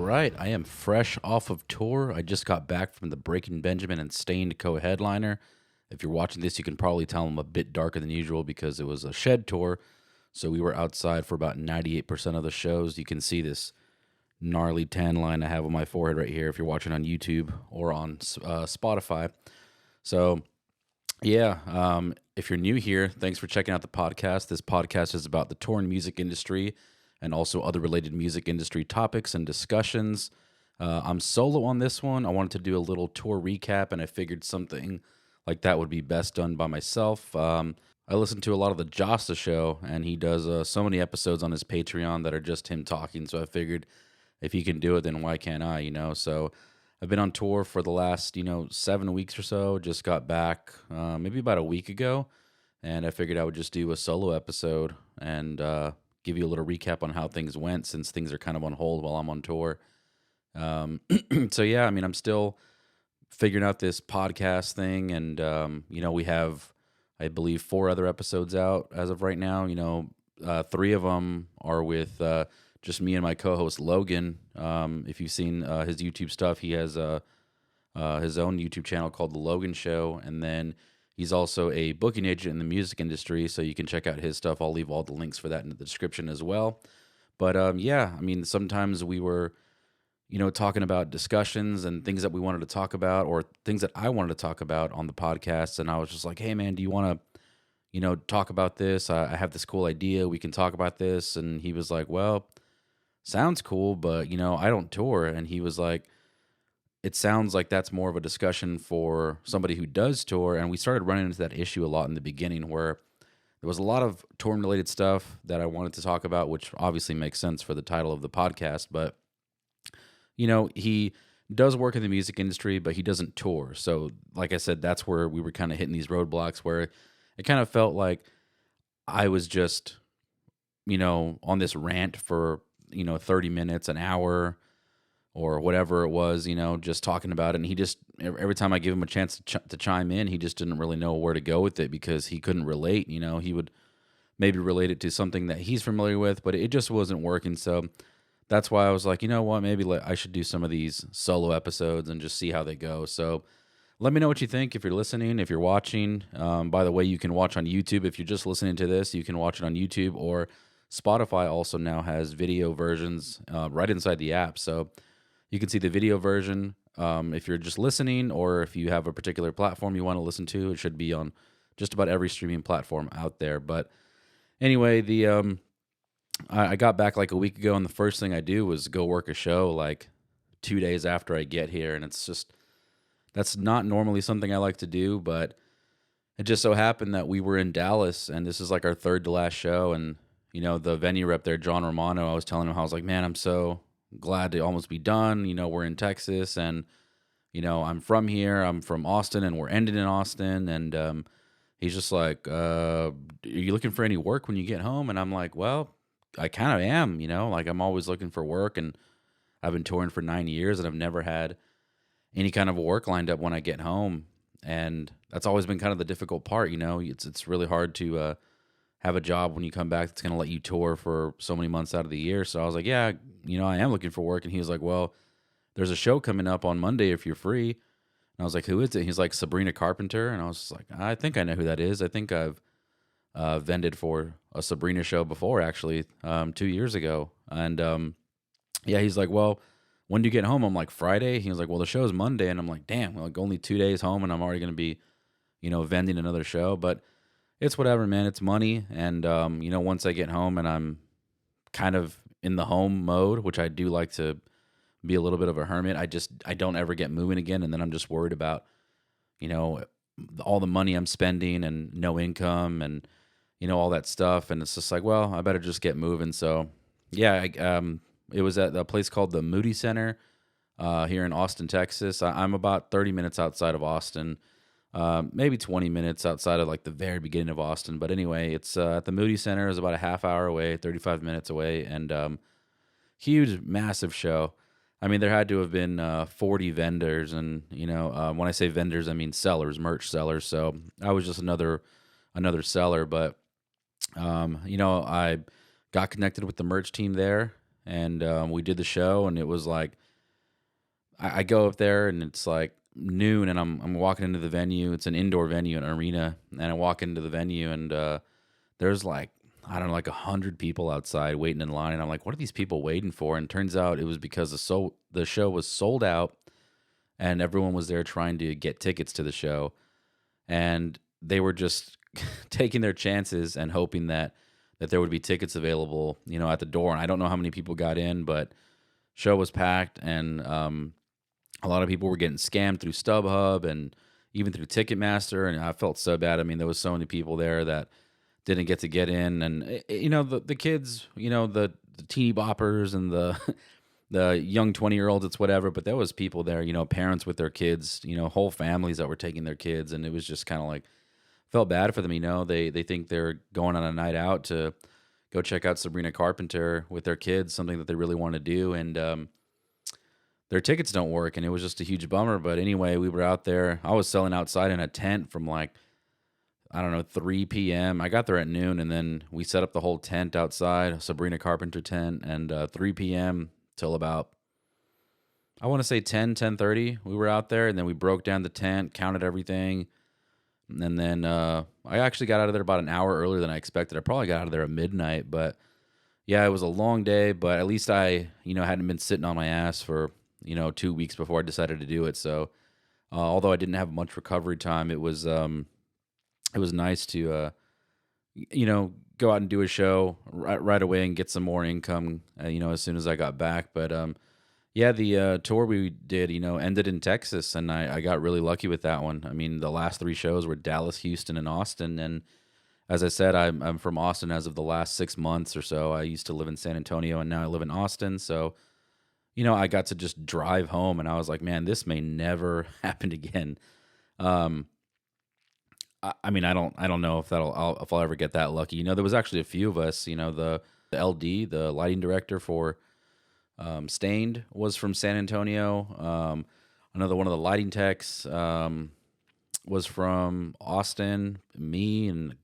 right. I am fresh off of tour. I just got back from the Breaking Benjamin and Stained co-headliner. If you're watching this, you can probably tell I'm a bit darker than usual because it was a shed tour. So we were outside for about 98% of the shows. You can see this gnarly tan line I have on my forehead right here if you're watching on YouTube or on Spotify. So, yeah, if you're new here, thanks for checking out the podcast. This podcast is about the touring music industry and also other related music industry topics and discussions. I'm solo on this one. I wanted to do a little tour recap, and I figured something like that would be best done by myself. I listen to a lot of the Josta show, and he does so many episodes on his Patreon that are just him talking, so I figured if he can do it, then why can't I, So I've been on tour for the last, 7 weeks or so. Just got back maybe about a week ago, and I figured I would just do a solo episode and give you a little recap on how things went since things are kind of on hold while I'm on tour. So yeah, I mean, I'm still figuring out this podcast thing, and we have, I believe, 4 other episodes out as of right now. 3 of them are with just me and my co-host Logan. If you've seen his YouTube stuff, he has his own YouTube channel called The Logan Show, and then he's also a booking agent in the music industry, so you can check out his stuff. I'll leave all the links for that in the description as well. But yeah, I mean, sometimes we were, talking about discussions and things that we wanted to talk about or things that I wanted to talk about on the podcast, and I was just like, hey, man, do you want to, talk about this? I have this cool idea. We can talk about this. And he was like, well, sounds cool, but, I don't tour. And he was like, it sounds like that's more of a discussion for somebody who does tour. And we started running into that issue a lot in the beginning where there was a lot of touring related stuff that I wanted to talk about, which obviously makes sense for the title of the podcast. But, he does work in the music industry, but he doesn't tour. So like I said, that's where we were kind of hitting these roadblocks where it kind of felt like I was just, on this rant for, 30 minutes, an hour, or whatever it was, just talking about it. And he just, every time I give him a chance to chime in, he just didn't really know where to go with it because he couldn't relate. He would maybe relate it to something that he's familiar with, but it just wasn't working. So that's why I was like, you know what, maybe I should do some of these solo episodes and just see how they go. So let me know what you think if you're listening, if you're watching. By the way, you can watch on YouTube. If you're just listening to this, you can watch it on YouTube, or Spotify also now has video versions right inside the app. So you can see the video version if you're just listening, or if you have a particular platform you want to listen to. It should be on just about every streaming platform out there. But anyway, I got back like a week ago, and the first thing I do was go work a show like 2 days after I get here, and it's just, that's not normally something I like to do, but it just so happened that we were in Dallas, and this is like our third to last show, and the venue rep there, John Romano, I was telling him how I was like, man, I'm so glad to almost be done. We're in Texas, and I'm from here. I'm from Austin, and we're ending in Austin. And he's just like, are you looking for any work when you get home? And I'm like, well, I kind of am, like I'm always looking for work, and I've been touring for 9 years, and I've never had any kind of work lined up when I get home. And that's always been kind of the difficult part. It's really hard to have a job when you come back that's going to let you tour for so many months out of the year. So I was like, yeah, I am looking for work. And he was like, well, there's a show coming up on Monday if you're free. And I was like, who is it? He's like, Sabrina Carpenter. And I was just like, I think I know who that is. I think I've vended for a Sabrina show before, actually, 2 years ago. And yeah, he's like, well, when do you get home? I'm like, Friday. He was like, well, the show's Monday. And I'm like, damn, like only 2 days home, and I'm already going to be, vending another show. But it's whatever, man. It's money. And, once I get home and I'm kind of in the home mode, which I do like to be a little bit of a hermit, I don't ever get moving again. And then I'm just worried about, all the money I'm spending and no income and, all that stuff. And it's just like, well, I better just get moving. So yeah, it was at a place called the Moody Center here in Austin, Texas. I'm about 30 minutes outside of Austin. Maybe 20 minutes outside of like the very beginning of Austin. But anyway, it's at the Moody Center. It's about a half hour away, 35 minutes away, and huge, massive show. I mean, there had to have been 40 vendors, and when I say vendors, I mean sellers, merch sellers. So I was just another seller, but I got connected with the merch team there, and we did the show, and it was like I go up there, and it's like noon, and I'm walking into the venue. It's an indoor venue, an arena, and I walk into the venue, and there's like I don't know, like 100 people outside waiting in line, and I'm like, what are these people waiting for? And turns out it was because the show was sold out, and everyone was there trying to get tickets to the show, and they were just taking their chances and hoping that there would be tickets available, at the door. And I don't know how many people got in, but show was packed, and a lot of people were getting scammed through StubHub and even through Ticketmaster, and I felt so bad. I mean, there was so many people there that didn't get in, and the kids, the teeny boppers and the the young 20-year-olds, it's whatever, but there was people there, parents with their kids, whole families that were taking their kids, and it was just kind of like felt bad for them. They think they're going on a night out to go check out Sabrina Carpenter with their kids, something that they really want to do, and their tickets don't work, and it was just a huge bummer. But anyway, we were out there. I was selling outside in a tent from like, I don't know, 3 p.m. I got there at noon, and then we set up the whole tent outside, a Sabrina Carpenter tent, and 3 p.m. till about, I want to say 10:30. We were out there, and then we broke down the tent, counted everything, and then I actually got out of there about an hour earlier than I expected. I probably got out of there at midnight, but yeah, it was a long day, but at least I, hadn't been sitting on my ass for, 2 weeks before I decided to do it. So, although I didn't have much recovery time, it was nice to, go out and do a show right away and get some more income, as soon as I got back. But, yeah, the tour we did, ended in Texas, and I got really lucky with that one. I mean, the last 3 shows were Dallas, Houston, and Austin. And as I said, I'm from Austin as of the last 6 months or so. I used to live in San Antonio, and now I live in Austin. So, I got to just drive home, and I was like, man, this may never happen again. Um, I mean, I don't know if if I'll ever get that lucky. There was actually a few of us. The LD, the lighting director for Stained, was from San Antonio. Another one of the lighting techs was from Austin. Me and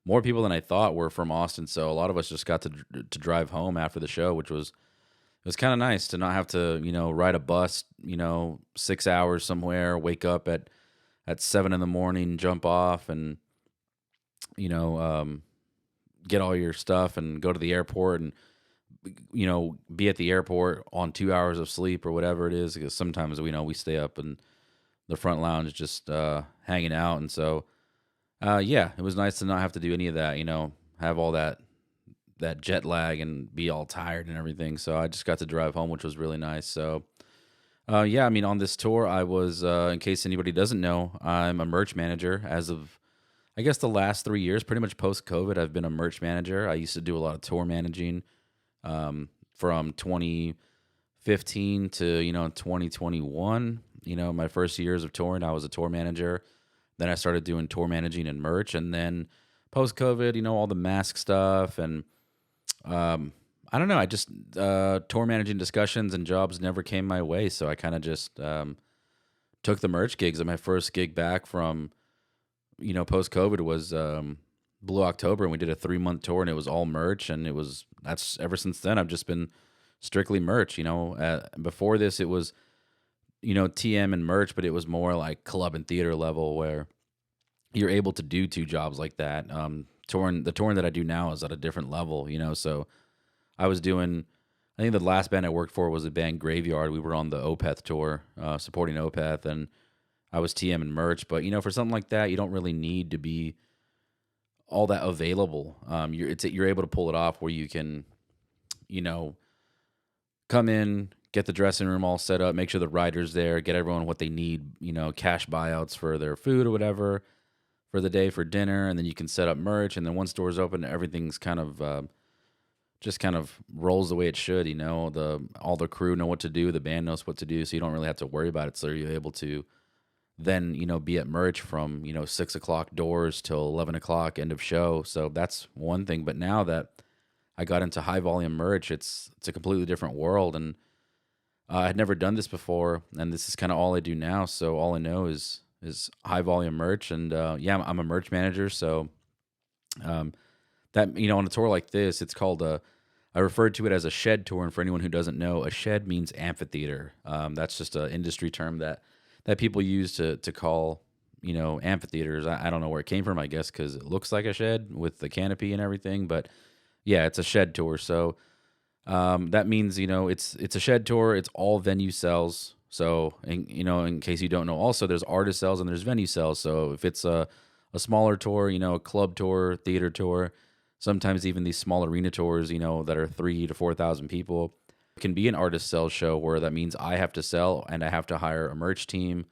more people than I thought were from Austin. So a lot of us just got to drive home after the show, which was it was kind of nice to not have to ride a bus 6 hours somewhere, wake up at 7 in the morning, jump off, and you know get all your stuff and go to the airport and be at the airport on 2 hours of sleep or whatever it is, because sometimes we stay up in the front lounge just hanging out. And so yeah, it was nice to not have to do any of that, have all that jet lag and be all tired and everything. So I just got to drive home, which was really nice. So yeah, I mean, on this tour, I was, in case anybody doesn't know, I'm a merch manager as of, I guess, the last 3 years, pretty much post-COVID. I've been a merch manager. I used to do a lot of tour managing from 2015 to, 2021. My first years of touring, I was a tour manager. Then I started doing tour managing and merch. And then post-COVID, all the mask stuff and I don't know. I just tour managing discussions and jobs never came my way, so I kind of just took the merch gigs. And my first gig back from post COVID was Blue October, and we did a 3-month tour, and it was all merch, and that's ever since then I've just been strictly merch. Before this it was TM and merch, but it was more like club and theater level where you're able to do 2 jobs like that. The touring that I do now is at a different level, so. I was doing, I think the last band I worked for was a band Graveyard. We were on the Opeth tour, supporting Opeth, and I was TM and merch. But, for something like that, you don't really need to be all that available. You're able to pull it off where you can, come in, get the dressing room all set up, make sure the rider's there, get everyone what they need, cash buyouts for their food or whatever for the day for dinner, and then you can set up merch. And then once doors open, everything's kind of just kind of rolls the way it should. All the crew know what to do, the band knows what to do, so you don't really have to worry about it. So you're able to then be at merch from 6 o'clock doors till 11 o'clock end of show. So that's one thing. But now that I got into high volume merch, it's a completely different world, and I had never done this before, and this is kind of all I do now. So all I know is high volume merch, and yeah, I'm a merch manager. So that on a tour like this, it's called I referred to it as a shed tour, and for anyone who doesn't know, a shed means amphitheater. That's just an industry term that people use to call amphitheaters. I don't know where it came from. I guess because it looks like a shed with the canopy and everything, but yeah, it's a shed tour. So that means it's a shed tour. It's all venue sales. So in case you don't know, also there's artist sales and there's venue sales. So if it's a smaller tour, a club tour, theater tour, sometimes even these small arena tours, that are 3 to 4,000 people, it can be an artist sales show where that means I have to sell and I have to hire a merch team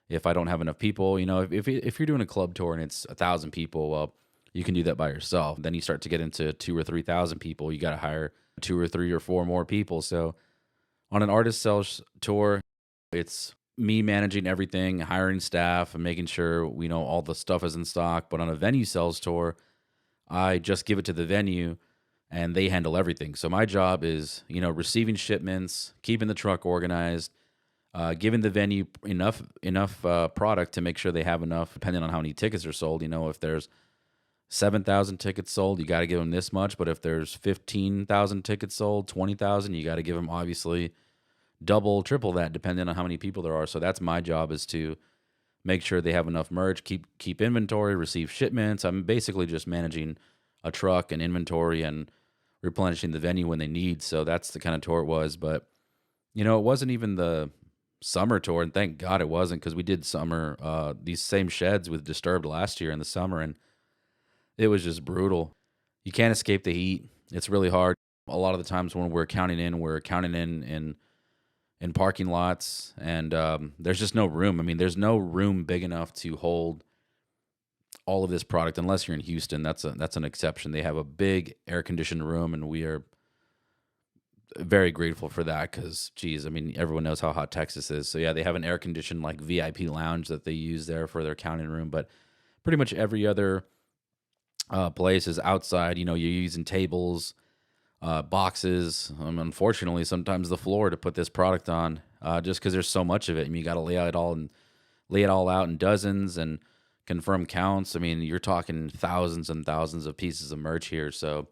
if I don't have enough people. If you're doing a club tour and it's 1,000 people, well, you can do that by yourself. Then you start to get into 2 or 3,000 people. You got to hire 2 or 3 or 4 more people. So on an artist sales tour, it's me managing everything, hiring staff, and making sure we know all the stuff is in stock. But on a venue sales tour, I just give it to the venue and they handle everything. So my job is, receiving shipments, keeping the truck organized, giving the venue enough product to make sure they have enough, depending on how many tickets are sold. If there's 7,000 tickets sold, you got to give them this much. But if there's 15,000 tickets sold, 20,000, you got to give them obviously double, triple that, depending on how many people there are. So that's my job, is to make sure they have enough merch, keep inventory, receive shipments. I'm basically just managing a truck and inventory and replenishing the venue when they need. So that's the kind of tour it was. But it wasn't even the summer tour, and thank God it wasn't, because we did summer these same sheds with Disturbed last year in the summer, and it was just brutal. You can't escape the heat. It's really hard. A lot of the times when we're counting in parking lots, and there's just no room. I mean, there's no room big enough to hold all of this product unless you're in Houston. That's an exception. They have a big air conditioned room, and we are very grateful for that because, geez, I mean, everyone knows how hot Texas is. So yeah, they have an air conditioned like VIP lounge that they use there for their counting room, but pretty much every other place is outside. You're using tables, boxes, unfortunately sometimes the floor to put this product on, just because there's so much of it. I mean, you got to lay it all out in dozens and confirm counts. I mean, you're talking thousands and thousands of pieces of merch here. So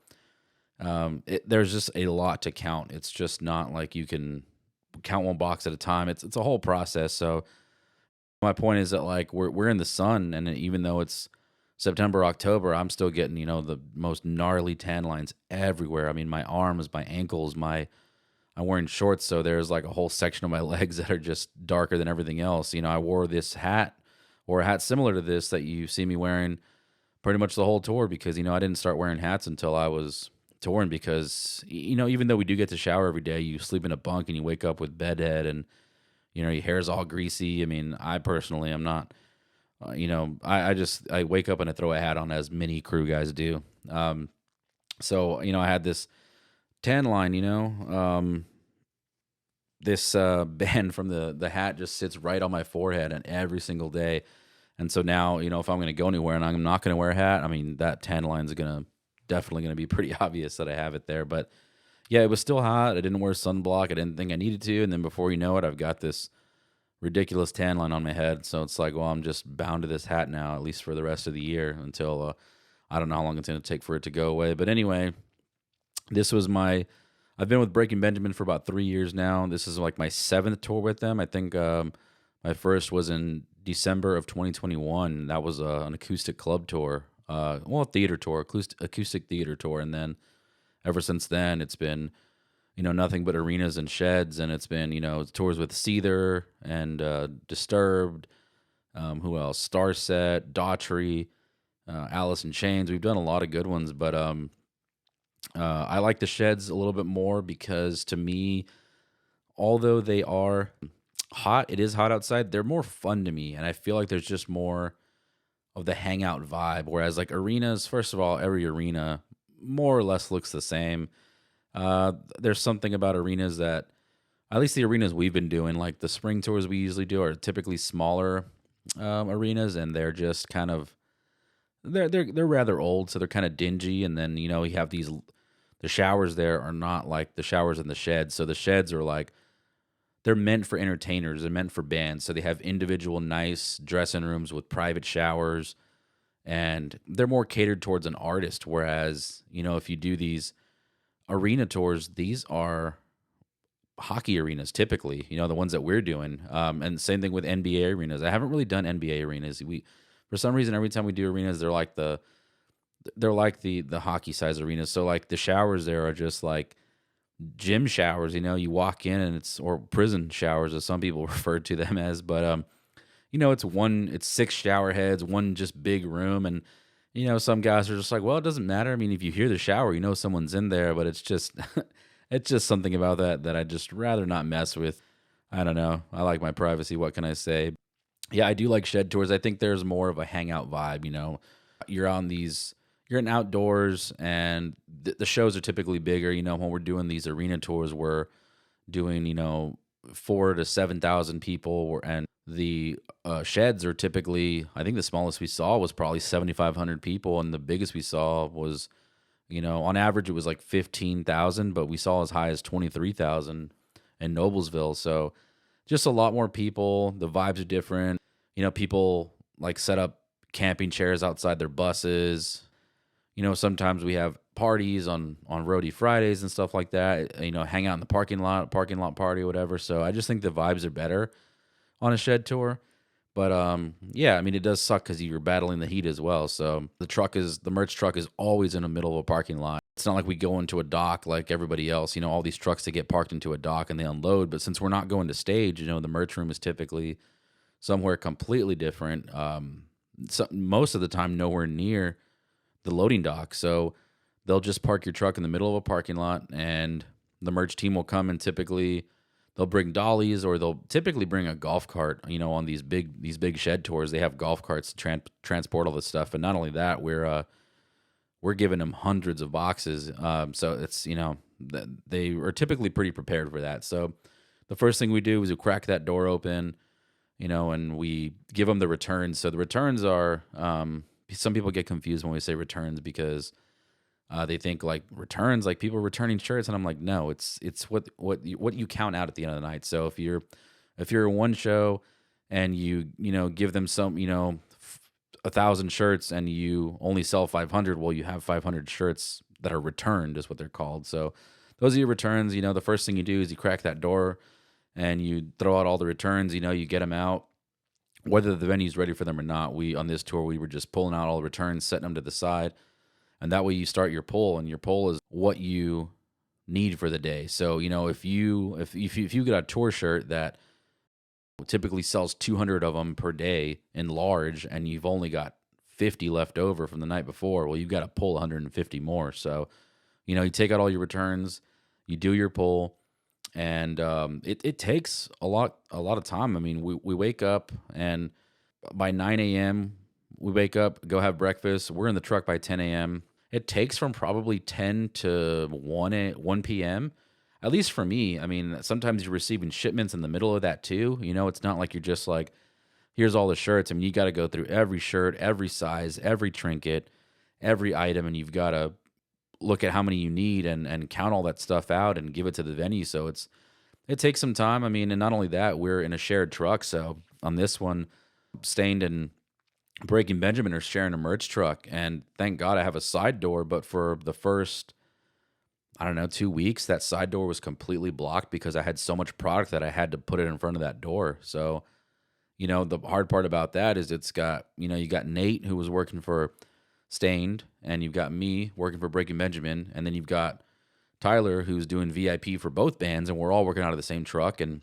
there's just a lot to count. It's just not like you can count one box at a time. It's a whole process. So my point is that, like, we're in the sun, and even though it's September, October, I'm still getting, the most gnarly tan lines everywhere. I mean, my arms, my ankles, I'm wearing shorts, so there's like a whole section of my legs that are just darker than everything else. I wore this hat, or a hat similar to this that you see me wearing pretty much the whole tour, because, I didn't start wearing hats until I was touring, because, even though we do get to shower every day, you sleep in a bunk and you wake up with bedhead, and, your hair's all greasy. I mean, I personally am not. I wake up and I throw a hat on, as many crew guys do. So I had this tan line. This band from the hat just sits right on my forehead, and every single day. And so now, if I'm going to go anywhere and I'm not going to wear a hat, I mean, that tan line's definitely going to be pretty obvious that I have it there. But yeah, it was still hot. I didn't wear sunblock. I didn't think I needed to. And then before you know it, I've got this ridiculous tan line on my head. So it's like, well, I'm just bound to this hat now, at least for the rest of the year, until I don't know how long it's going to take for it to go away. But anyway, I've been with Breaking Benjamin for about 3 years now. This is like my 7th tour with them. I think my first was in December of 2021. That was an acoustic club tour, a theater tour, acoustic theater tour. And then ever since then, it's been, nothing but arenas and sheds. And it's been, tours with Seether and Disturbed, who else? Starset, Daughtry, Alice in Chains. We've done a lot of good ones, but I like the sheds a little bit more because, to me, although they are hot, it is hot outside, they're more fun to me. And I feel like there's just more of the hangout vibe. Whereas like arenas, first of all, every arena more or less looks the same. There's something about arenas that, at least the arenas we've been doing, like the spring tours we usually do, are typically smaller arenas, and they're just kind of they're rather old, so they're kind of dingy. And then you have the showers there are not like the showers in the sheds. So the sheds are like, they're meant for entertainers, they're meant for bands. So they have individual nice dressing rooms with private showers, and they're more catered towards an artist. Whereas if you do these arena tours, these are hockey arenas typically, the ones that we're doing. And same thing with NBA arenas. I haven't really done NBA arenas. For some reason, every time we do arenas, they're like the hockey size arenas. So like the showers there are just like gym showers. You walk in and or prison showers, as some people refer to them as. But it's six shower heads, one just big room, and some guys are just like, well, it doesn't matter. I mean, if you hear the shower, someone's in there, but it's just it's just something about that I just rather not mess with. I don't know. I like my privacy. What can I say? Yeah, I do like shed tours. I think there's more of a hangout vibe. You're on these, you're in outdoors, and the shows are typically bigger. When we're doing these arena tours, we're doing 4 to 7,000 people, and the sheds are typically, I think the smallest we saw was probably 7,500 people, and the biggest we saw was, on average it was like 15,000, but we saw as high as 23,000 in Noblesville. So just a lot more people. The vibes are different. People like set up camping chairs outside their buses. Sometimes we have parties on Roadie Fridays and stuff like that. Hang out in the parking lot party or whatever. So I just think the vibes are better on a shed tour. But yeah, I mean, it does suck because you're battling the heat as well. So the merch truck is always in the middle of a parking lot. It's not like we go into a dock like everybody else. All these trucks that get parked into a dock and they unload. But since we're not going to stage, the merch room is typically somewhere completely different. Most of the time, nowhere near the loading dock. So they'll just park your truck in the middle of a parking lot, and the merch team will come, and typically they'll bring dollies, or they'll typically bring a golf cart. On these big shed tours, they have golf carts to transport all this stuff. And not only that, we're giving them hundreds of boxes. So it's they are typically pretty prepared for that. So the first thing we do is we crack that door open, and we give them the returns. So the returns are, some people get confused when we say returns because they think like returns, like people returning shirts, and I'm like, no, it's what you count out at the end of the night. So if you're in one show and you give them some 1,000 shirts and you only sell 500, well, you have 500 shirts that are returned, is what they're called. So those are your returns. The first thing you do is you crack that door and you throw out all the returns. You get them out, whether the venue's ready for them or not. On this tour, we were just pulling out all the returns, setting them to the side, and that way you start your pull, and your pull is what you need for the day. So if you get a tour shirt that typically sells 200 of them per day in large, and you've only got 50 left over from the night before, well, you've got to pull 150 more. So you take out all your returns, you do your pull. And it takes a lot of time. I mean, we wake up, and by 9 a.m. we wake up, go have breakfast. We're in the truck by 10 a.m. It takes from probably 10 to 1 p.m., at least for me. I mean, sometimes you're receiving shipments in the middle of that too. It's not like you're just like, here's all the shirts. I mean, you got to go through every shirt, every size, every trinket, every item, and you've got to look at how many you need and count all that stuff out and give it to the venue. So it takes some time. I mean, and not only that, we're in a shared truck. So on this one, Stained and Breaking Benjamin are sharing a merch truck, and thank God I have a side door. But for the first, 2 weeks, that side door was completely blocked because I had so much product that I had to put it in front of that door. So, the hard part about that is it's got, you got Nate, who was working for Stained, and you've got me working for Breaking Benjamin, and then you've got Tyler, who's doing VIP for both bands, and we're all working out of the same truck. And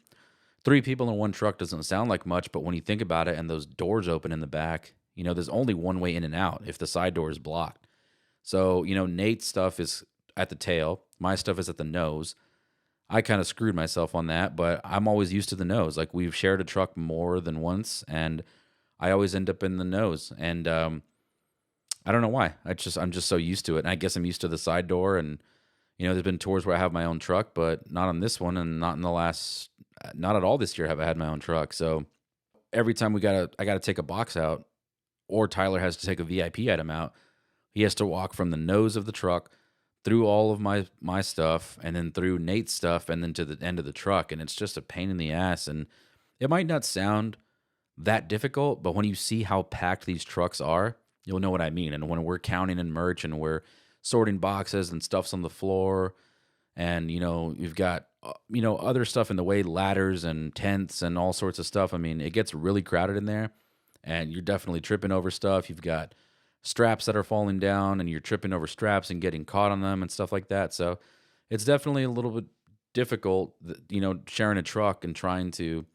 3 people in one truck doesn't sound like much, but when you think about it, and those doors open in the back, there's only one way in and out if the side door is blocked. So, Nate's stuff is at the tail, my stuff is at the nose. I kind of screwed myself on that, but I'm always used to the nose. Like, we've shared a truck more than once, and I always end up in the nose. And I don't know why. I'm just so used to it. And I guess I'm used to the side door. And there's been tours where I have my own truck, but not on this one, and not at all this year have I had my own truck. So every time I gotta take a box out, or Tyler has to take a VIP item out, he has to walk from the nose of the truck through all of my stuff, and then through Nate's stuff, and then to the end of the truck. And it's just a pain in the ass. And it might not sound that difficult, but when you see how packed these trucks are, you'll know what I mean. And when we're counting in merch and we're sorting boxes and stuff's on the floor, and you've got other stuff in the way, ladders and tents and all sorts of stuff. I mean, it gets really crowded in there, and you're definitely tripping over stuff. You've got straps that are falling down, and you're tripping over straps and getting caught on them and stuff like that. So it's definitely a little bit difficult, sharing a truck and trying to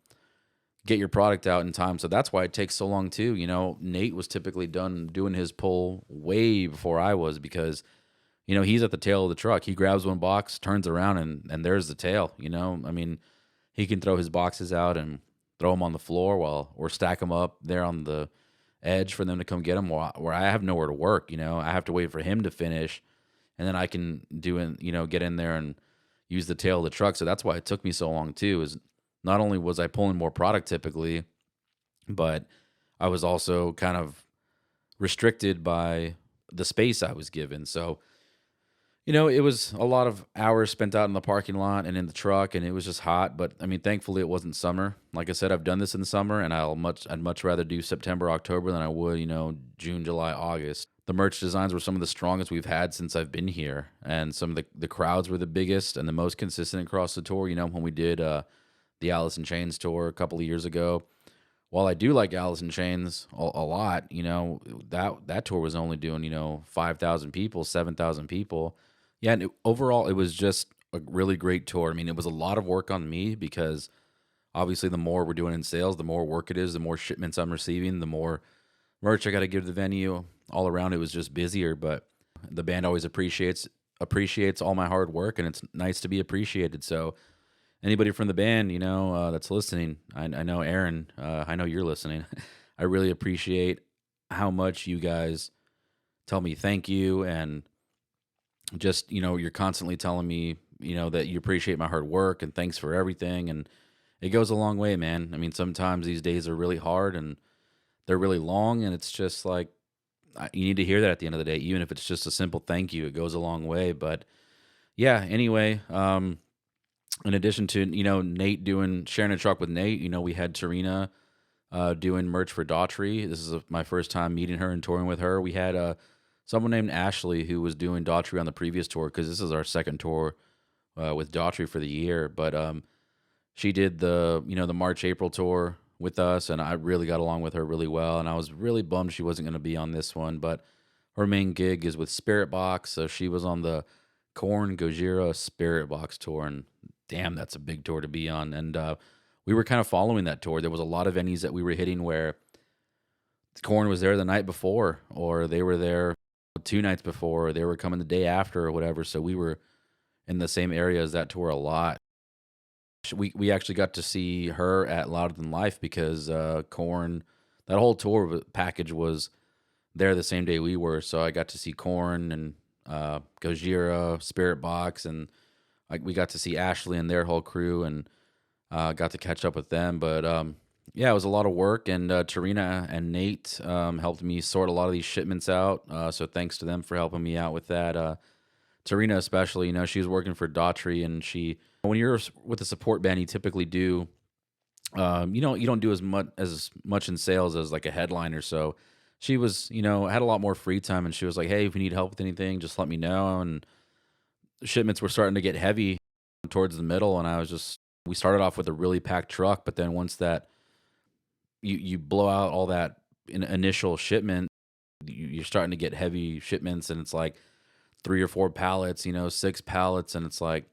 get your product out in time. So that's why it takes so long too. Nate was typically done doing his pull way before I was, because he's at the tail of the truck. He grabs one box, turns around, and there's the tail. I mean, he can throw his boxes out and throw them on the floor or stack them up there on the edge for them to come get them. Where I have nowhere to work. I have to wait for him to finish, and then I can get in there and use the tail of the truck. So that's why it took me so long too. Is not only was I pulling more product typically, but I was also kind of restricted by the space I was given. So it was a lot of hours spent out in the parking lot and in the truck, and it was just hot. But I mean, thankfully, it wasn't summer. Like I said, I've done this in the summer, and I'd much rather do September, October than I would, June, July, August. The merch designs were some of the strongest we've had since I've been here, and some of the crowds were the biggest and the most consistent across the tour. When we did the Alice in Chains tour a couple of years ago, while I do like Alice in Chains a lot, that tour was only doing 5,000 people, 7,000 people. Yeah, and overall, it was just a really great tour. I mean, it was a lot of work on me because obviously the more we're doing in sales, the more work it is, the more shipments I'm receiving, the more merch I got to give to the venue. All around, it was just busier, but the band always appreciates all my hard work, and it's nice to be appreciated. So anybody from the band, that's listening, I know Aaron, I know you're listening. I really appreciate how much you guys tell me thank you, and just you're constantly telling me that you appreciate my hard work and thanks for everything, and it goes a long way, man. I mean, sometimes these days are really hard and they're really long, and it's just like you need to hear that at the end of the day, even if it's just a simple thank you. It goes a long way. But yeah, anyway, in addition to Nate sharing a truck with Nate, we had Sabrina doing merch for Daughtry. This is my first time meeting her and touring with her. We had someone named Ashley who was doing Daughtry on the previous tour, because this is our second tour with Daughtry for the year. But she did the March April tour with us, and I really got along with her really well. And I was really bummed she wasn't going to be on this one, but her main gig is with Spirit Box, so she was on the Korn Gojira Spirit Box tour, and damn, that's a big tour to be on. And we were kind of following that tour. There was a lot of venues that we were hitting where Korn was there the night before, or they were there 2 nights before, or they were coming the day after, or whatever. So we were in the same area as that tour a lot. We actually got to see her at Louder Than Life, because Korn, that whole tour package was there the same day we were. So I got to see Korn and Gojira, Spirit Box, and we got to see Ashley and their whole crew, and got to catch up with them. But yeah, it was a lot of work, and Tarina and Nate helped me sort a lot of these shipments out. So thanks to them for helping me out with that. Tarina especially, she was working for Daughtry, and when you're with a support band, you typically do, you don't do as much in sales as like a headliner. So she was, had a lot more free time, and she was like, "Hey, if you need help with anything, just let me know." And shipments were starting to get heavy towards the middle, and we started off with a really packed truck, but then once that you blow out all that initial shipment, you're starting to get heavy shipments, and it's like 3 or 4 pallets, 6 pallets, and it's like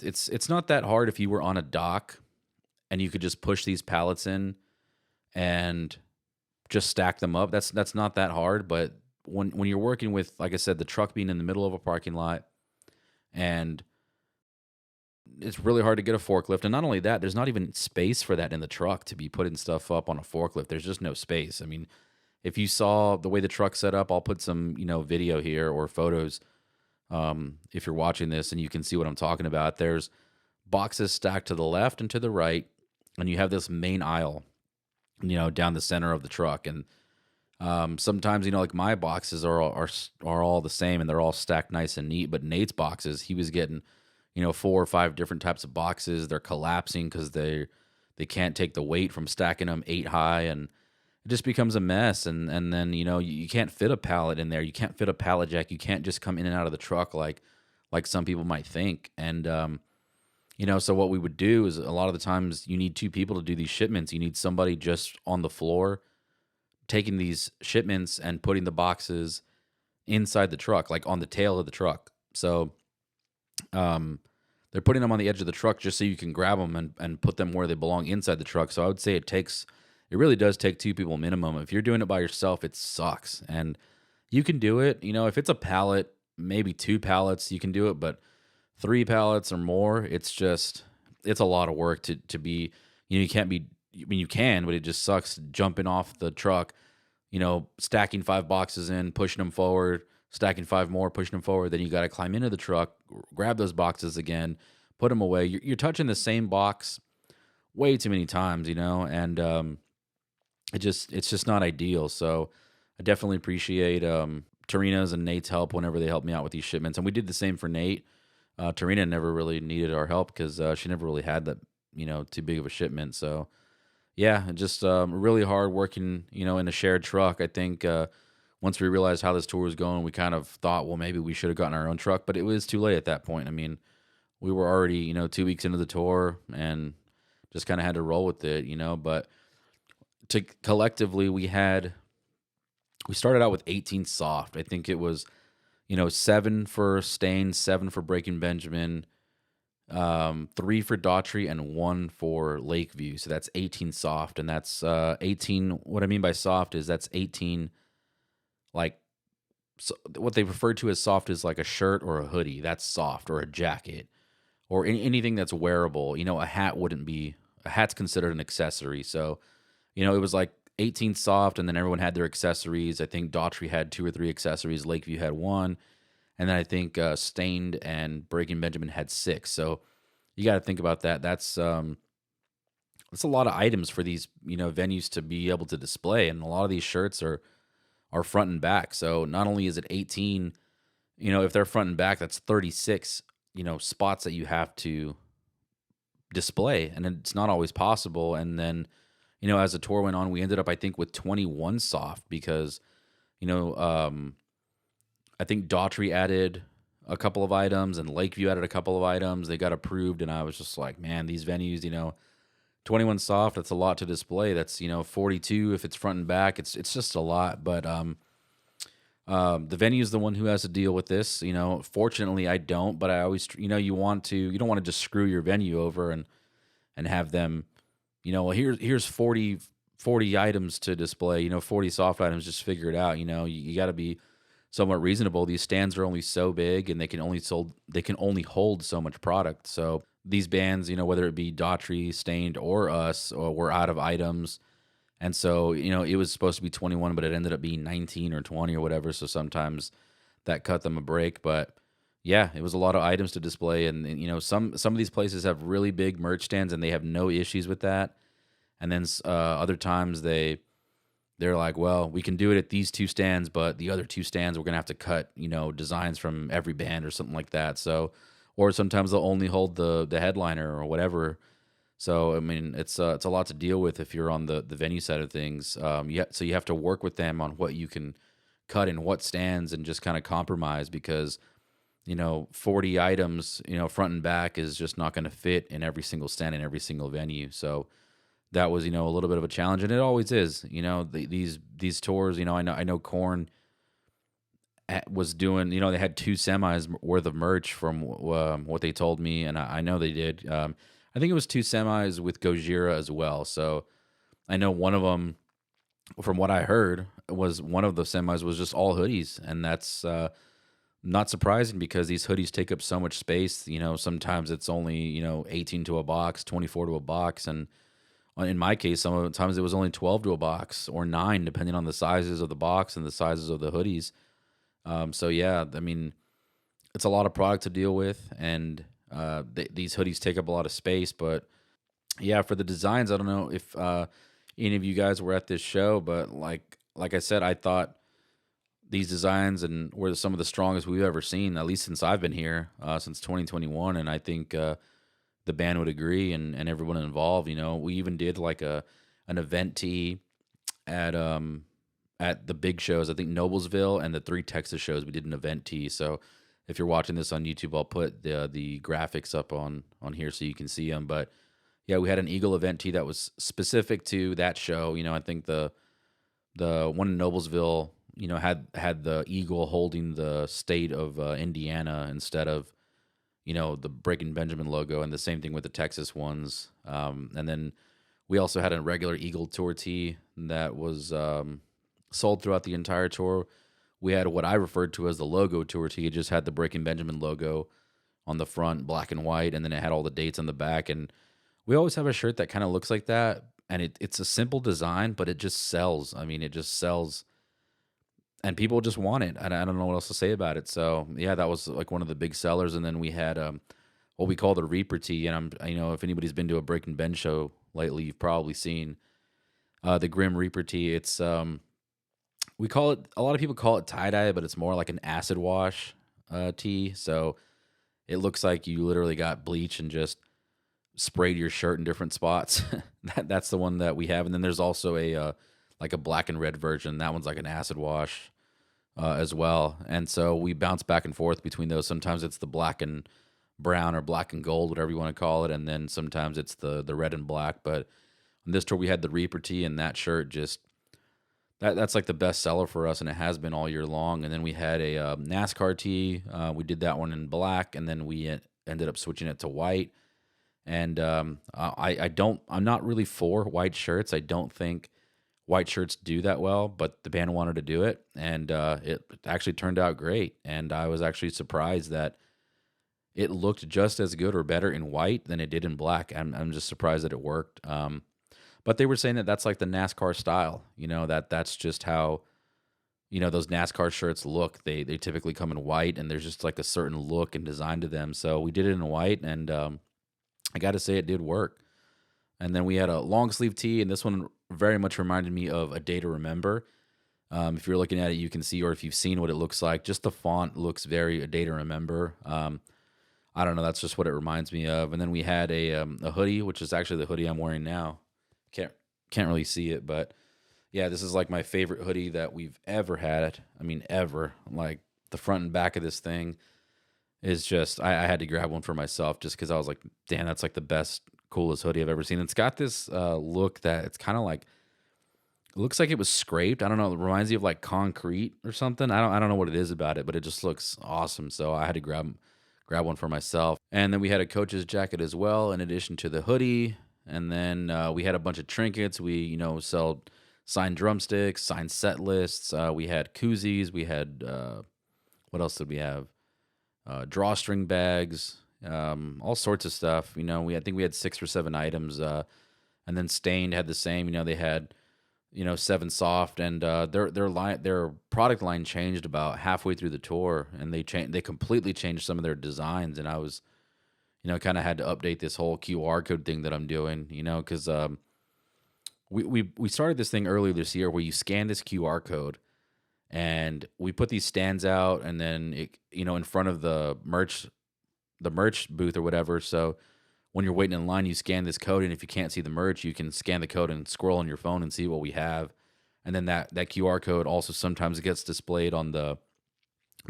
it's not that hard if you were on a dock and you could just push these pallets in and just stack them up. That's not that hard. But when you're working with, like I said, the truck being in the middle of a parking lot, and it's really hard to get a forklift. And not only that, there's not even space for that in the truck to be putting stuff up on a forklift. There's just no space. I mean, if you saw the way the truck's set up, I'll put some, video here or photos if you're watching this, and you can see what I'm talking about. There's boxes stacked to the left and to the right, and you have this main aisle, down the center of the truck. And sometimes, like my boxes are all the same, and they're all stacked nice and neat. But Nate's boxes, he was getting 4 or 5 different types of boxes. They're collapsing because they can't take the weight from stacking them 8 high, and it just becomes a mess. And then you can't fit a pallet in there. You can't fit a pallet jack. You can't just come in and out of the truck like like some people might think. And so what we would do is a lot of the times you need two people to do these shipments. You need somebody just on the floor taking these shipments and putting the boxes inside the truck, like on the tail of the truck. So um, they're putting them on the edge of the truck just so you can grab them and put them where they belong inside the truck. So I would say it really does take two people minimum. If you're doing it by yourself, it sucks. And you can do it. If it's a pallet, maybe two pallets, you can do it. But three pallets or more, it's a lot of work to be, you can't be, I mean, you can, but it just sucks jumping off the truck, stacking 5 boxes in, pushing them forward, stacking 5 more, pushing them forward. Then you got to climb into the truck, grab those boxes again, put them away. You're touching the same box way too many times, and it's just not ideal. So I definitely appreciate Tarina's and Nate's help whenever they help me out with these shipments. And we did the same for Nate. Tarina never really needed our help because she never really had that, too big of a shipment. So yeah, just really hard working, in a shared truck. I think once we realized how this tour was going, we kind of thought, well, maybe we should have gotten our own truck, but it was too late at that point. I mean, we were already, 2 weeks into the tour and just kind of had to roll with it, but collectively we started out with 18 soft. I think it was, 7 for Stain, 7 for Breaking Benjamin, 3 for Daughtry, and 1 for Lakeview. So that's 18 soft, and that's 18. What I mean by soft is that's 18. Like, so what they refer to as soft is like a shirt or a hoodie. That's soft, or a jacket, or anything that's wearable. A hat wouldn't be. A hat's considered an accessory. So, it was like 18 soft, and then everyone had their accessories. I think Daughtry had 2 or 3 accessories. Lakeview had 1. And then I think Stained and Breaking Benjamin had 6. So you got to think about that. That's a lot of items for these venues to be able to display, and a lot of these shirts are front and back. So not only is it 18, if they're front and back, that's 36 spots that you have to display, and it's not always possible. And then as the tour went on, we ended up I think with 21 soft because I think Daughtry added a couple of items and Lakeview added a couple of items. They got approved, and I was just like, man, these venues, 21 soft, that's a lot to display. That's, 42 if it's front and back. It's just a lot. But the venue's the one who has to deal with this. Fortunately, I don't, but I always, you don't want to just screw your venue over and have them, well, here's 40 items to display, 40 soft items, just figure it out. You got to be somewhat reasonable. These stands are only so big, and they can only hold so much product. So these bands, whether it be Daughtry, Stained, or us, were out of items, and so it was supposed to be 21, but it ended up being 19 or 20 or whatever. So sometimes that cut them a break, but yeah, it was a lot of items to display, and some of these places have really big merch stands, and they have no issues with that, and then other times they're like, well, we can do it at these 2 stands, but the other 2 stands, we're going to have to cut, designs from every band or something like that. So, or sometimes they'll only hold the headliner or whatever. So, I mean, it's a lot to deal with if you're on the venue side of things. So you have to work with them on what you can cut in what stands and just kind of compromise because, 40 items, front and back is just not going to fit in every single stand in every single venue. So, that was, a little bit of a challenge, and it always is. These tours, I know Korn was doing, they had 2 semis worth of merch from what they told me, and I know they did. I think it was 2 semis with Gojira as well. So I know one of them, from what I heard, was one of the semis was just all hoodies, and that's not surprising because these hoodies take up so much space. Sometimes it's only 18 to a box, 24 to a box, and in my case, sometimes it was only 12 to a box or 9, depending on the sizes of the box and the sizes of the hoodies. So yeah, I mean, it's a lot of product to deal with, and these hoodies take up a lot of space. But yeah, for the designs, I don't know if any of you guys were at this show, but like I said, I thought these designs and were some of the strongest we've ever seen, at least since I've been here, since 2021, and I think the band would agree, and everyone involved. We even did like an event tee at the big shows. I think Noblesville and the 3 Texas shows. We did an event tee, so If you're watching this on YouTube, I'll put the graphics up on here so you can see them. But yeah, we had an Eagle event tee that was specific to that show. I think the one in Noblesville, had the eagle holding the state of Indiana instead of the Breaking Benjamin logo, and the same thing with the Texas ones. And then we also had a regular Eagle tour tee that was sold throughout the entire tour. We had what I referred to as the logo tour tee. It just had the Breaking Benjamin logo on the front, black and white, and then it had all the dates on the back. And we always have a shirt that kind of looks like that, and it's a simple design, but it just sells. I mean, it just sells, and people just want it. I don't know what else to say about it. So yeah, that was like one of the big sellers. And then we had what we call the Reaper tee, and if anybody's been to a Breaking Ben show lately, you've probably seen the Grim Reaper tee. It's we call it, a lot of people call it tie dye, but it's more like an acid wash tee. So it looks like you literally got bleach and just sprayed your shirt in different spots. That's the one that we have. And then there's also a like a black and red version. That one's like an acid wash as well. And so we bounce back and forth between those. Sometimes it's the black and brown or black and gold, whatever you want to call it, and then sometimes it's the red and black. But on this tour we had the Reaper tee, and that shirt just that's like the best seller for us, and it has been all year long. And then we had a NASCAR tee. We did that one in black, and then we ended up switching it to white. And I'm not really for white shirts. I don't think white shirts do that well, but the band wanted to do it, and it actually turned out great. And I was actually surprised that it looked just as good or better in white than it did in black. I'm just surprised that it worked. But they were saying that that's like the NASCAR style, that's just how, those NASCAR shirts look. They typically come in white, and there's just like a certain look and design to them. So we did it in white, and I got to say it did work. And then we had a long sleeve tee, and this one very much reminded me of A Day to Remember. If you're looking at it, you can see, or if you've seen what it looks like, just the font looks very A Day to Remember. I don't know, that's just what it reminds me of. And then we had a hoodie, which is actually the hoodie I'm wearing now. Can't really see it, but yeah, this is like my favorite hoodie that we've ever had. I mean, ever. Like the front and back of this thing is just, I had to grab one for myself just because I was like, damn, that's like the best, coolest hoodie I've ever seen. It's got this look that it's kind of like, it looks like it was scraped. I don't know. It reminds you of like concrete or something. I don't know what it is about it, but it just looks awesome. So I had to grab one for myself. And then we had a coach's jacket as well, in addition to the hoodie. And then we had a bunch of trinkets. We, sell signed drumsticks, signed set lists. We had koozies. We had, what else did we have? Drawstring bags, all sorts of stuff. I think we had 6 or 7 items. And then Stained had the same. They had, 7 Soft, and their product line changed about halfway through the tour, and they completely changed some of their designs. And I was, kind of had to update this whole QR code thing that I'm doing, because we started this thing earlier this year where you scan this QR code, and we put these stands out, and then it, in front of the merch booth or whatever. So when you're waiting in line, you scan this code, and if you can't see the merch, you can scan the code and scroll on your phone and see what we have. And then that QR code also sometimes gets displayed on the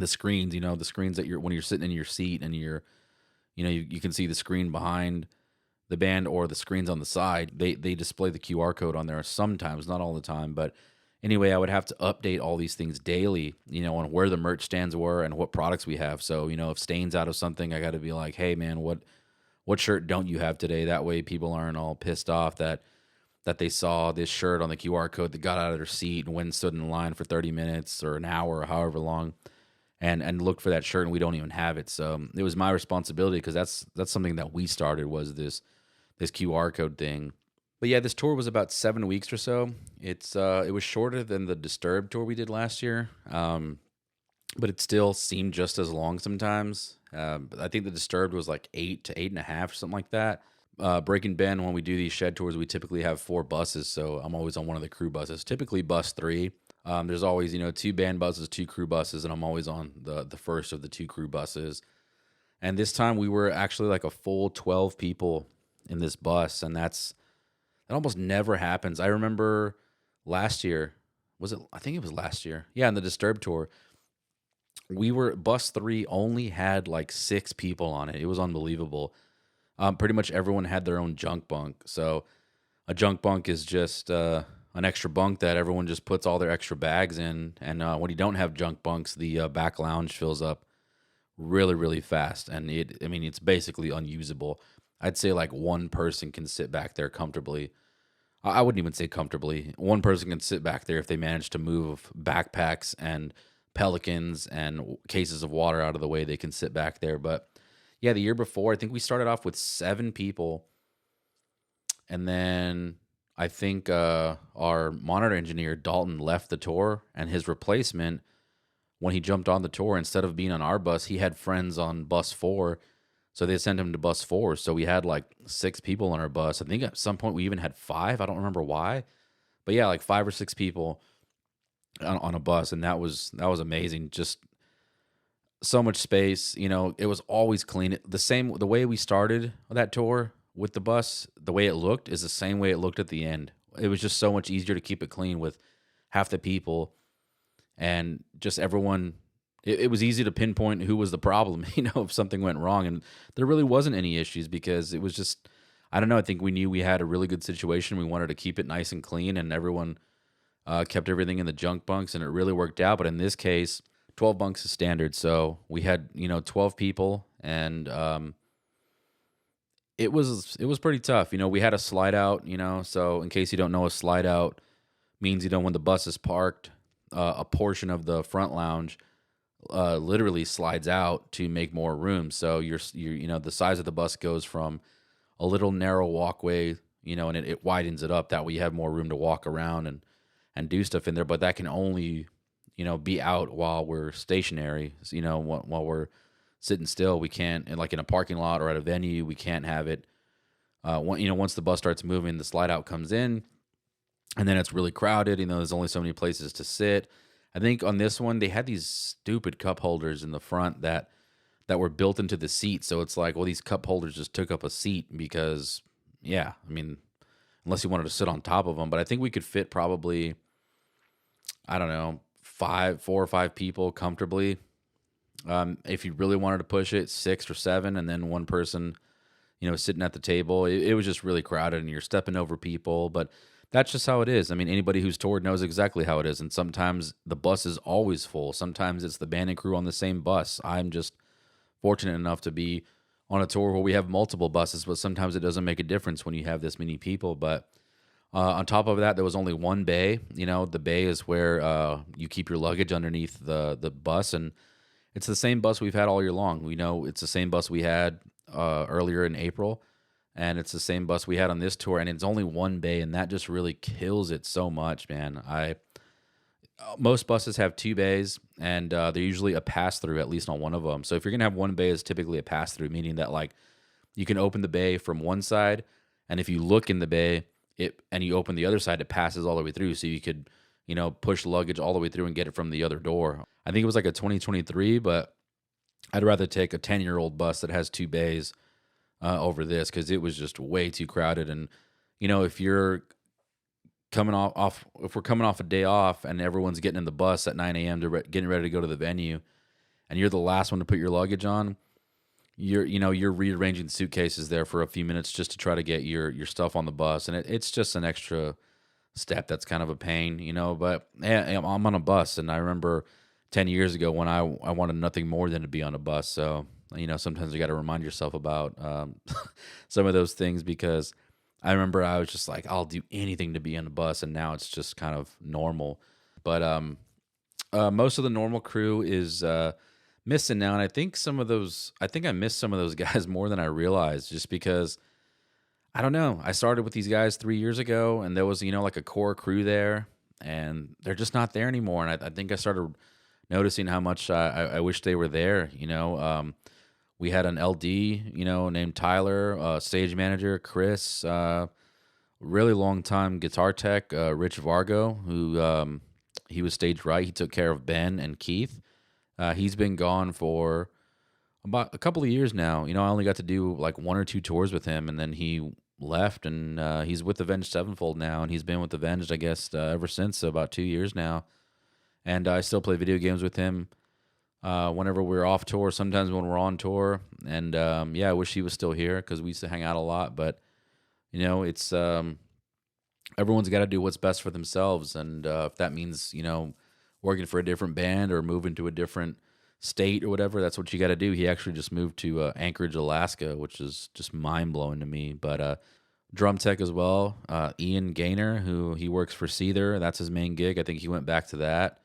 screens, the screens that when you're sitting in your seat, and you can see the screen behind the band or the screens on the side. They display the QR code on there sometimes, not all the time. But anyway, I would have to update all these things daily, on where the merch stands were and what products we have. So, if Stain's out of something, I got to be like, hey, man, what shirt don't you have today? That way people aren't all pissed off that they saw this shirt on the QR code that got out of their seat and went and stood in line for 30 minutes or an hour or however long and looked for that shirt, and we don't even have it. So it was my responsibility, because that's something that we started, was this QR code thing. But yeah, this tour was about 7 weeks or so. It was shorter than the Disturbed tour we did last year, but it still seemed just as long sometimes. I think the Disturbed was like 8 to 8.5, something like that. Breaking Ben, when we do these shed tours, we typically have 4 buses, so I'm always on one of the crew buses, typically bus 3. There's always, 2 band buses, 2 crew buses, and I'm always on the first of the 2 crew buses. And this time we were actually like a full 12 people in this bus, and that almost never happens. I remember last year, I think it was last year. Yeah, in the Disturbed tour, Bus 3 only had like 6 people on it. It was unbelievable. Pretty much everyone had their own junk bunk. So a junk bunk is just an extra bunk that everyone just puts all their extra bags in. And when you don't have junk bunks, the back lounge fills up really, really fast. And I mean, it's basically unusable. I'd say like one person can sit back there comfortably. I wouldn't even say comfortably. One person can sit back there if they manage to move backpacks and pelicans and cases of water out of the way. They can sit back there. But yeah, the year before, I think we started off with 7 people, and then I think our monitor engineer Dalton left the tour, and his replacement, when he jumped on the tour, instead of being on our bus, he had friends on bus 4, so they sent him to bus 4. So we had like 6 people on our bus. I think at some point we even had 5. I don't remember why, but yeah, like 5 or 6 people on a bus, and that was amazing. Just so much space. It was always clean. The way we started that tour with the bus, the way it looked is the same way it looked at the end. It was just so much easier to keep it clean with half the people and just everyone. It was easy to pinpoint who was the problem, if something went wrong. And there really wasn't any issues because it was just, I don't know. I think we knew we had a really good situation. We wanted to keep it nice and clean, and everyone kept everything in the junk bunks, and it really worked out. But in this case, 12 bunks is standard. So we had, 12 people, and it was pretty tough. We had a slide out, so in case you don't know, a slide out means, when the bus is parked, a portion of the front lounge literally slides out to make more room. So the size of the bus goes from a little narrow walkway, and it widens it up. That way you have more room to walk around and do stuff in there. But that can only, be out while we're stationary. So, while we're sitting still, we can't, and like in a parking lot or at a venue, we can't have it. Once the bus starts moving, the slide out comes in, and then it's really crowded. There's only so many places to sit. I think on this one, they had these stupid cup holders in the front that were built into the seat. So it's like, well, these cup holders just took up a seat because, yeah, I mean, unless you wanted to sit on top of them. But I think we could fit probably, I don't know, 4 or 5 people comfortably. If you really wanted to push it, 6 or 7, and then one person, sitting at the table. It was just really crowded, and you're stepping over people. But that's just how it is. I mean, anybody who's toured knows exactly how it is. And sometimes the bus is always full. Sometimes it's the band and crew on the same bus. I'm just fortunate enough to be on a tour where we have multiple buses, but sometimes it doesn't make a difference when you have this many people. But on top of that, there was only one bay. The bay is where you keep your luggage underneath the bus, and it's the same bus we've had all year long. We know it's the same bus we had earlier in April, and it's the same bus we had on this tour, and it's only one bay, and that just really kills it so much, man. Most buses have 2 bays, and they're usually a pass-through, at least on one of them. So if you're going to have one bay, it's typically a pass-through, meaning that, like, you can open the bay from one side, and if you look in the bay, and you open the other side, it passes all the way through, so you could, push luggage all the way through and get it from the other door. I think it was like a 2023, but I'd rather take a 10-year-old bus that has 2 bays over this, because it was just way too crowded. And if you're if we're coming off a day off and everyone's getting in the bus at 9 a.m. Getting ready to go to the venue, and you're the last one to put your luggage on, you're rearranging suitcases there for a few minutes just to try to get your stuff on the bus, and it's just an extra step that's kind of a pain. But yeah, I'm on a bus, and I remember 10 years ago when I wanted nothing more than to be on a bus. So sometimes you got to remind yourself about some of those things, because I remember I was just like, I'll do anything to be on a bus, and now it's just kind of normal. But most of the normal crew is missing now, and I think I missed some of those guys more than I realized, just because, I don't know, I started with these guys 3 years ago, and there was like a core crew there, and they're just not there anymore. And I think I started noticing how much I wish they were there. We had an LD, named Tyler, stage manager, Chris, really long time guitar tech, Rich Vargo, who he was stage right. He took care of Ben and Keith. He's been gone for about a couple of years now. I only got to do like 1 or 2 tours with him, and then he left, and he's with Avenged Sevenfold now, and he's been with Avenged, I guess, ever since, so about 2 years now. And I still play video games with him whenever we're off tour, sometimes when we're on tour. And yeah, I wish he was still here because we used to hang out a lot. But it's everyone's got to do what's best for themselves, and if that means working for a different band or moving to a different state or whatever, that's what you got to do. He actually just moved to Anchorage, Alaska, which is just mind blowing to me. But drum tech as well, Ian Gaynor, who he works for Seether. That's his main gig. I think he went back to that.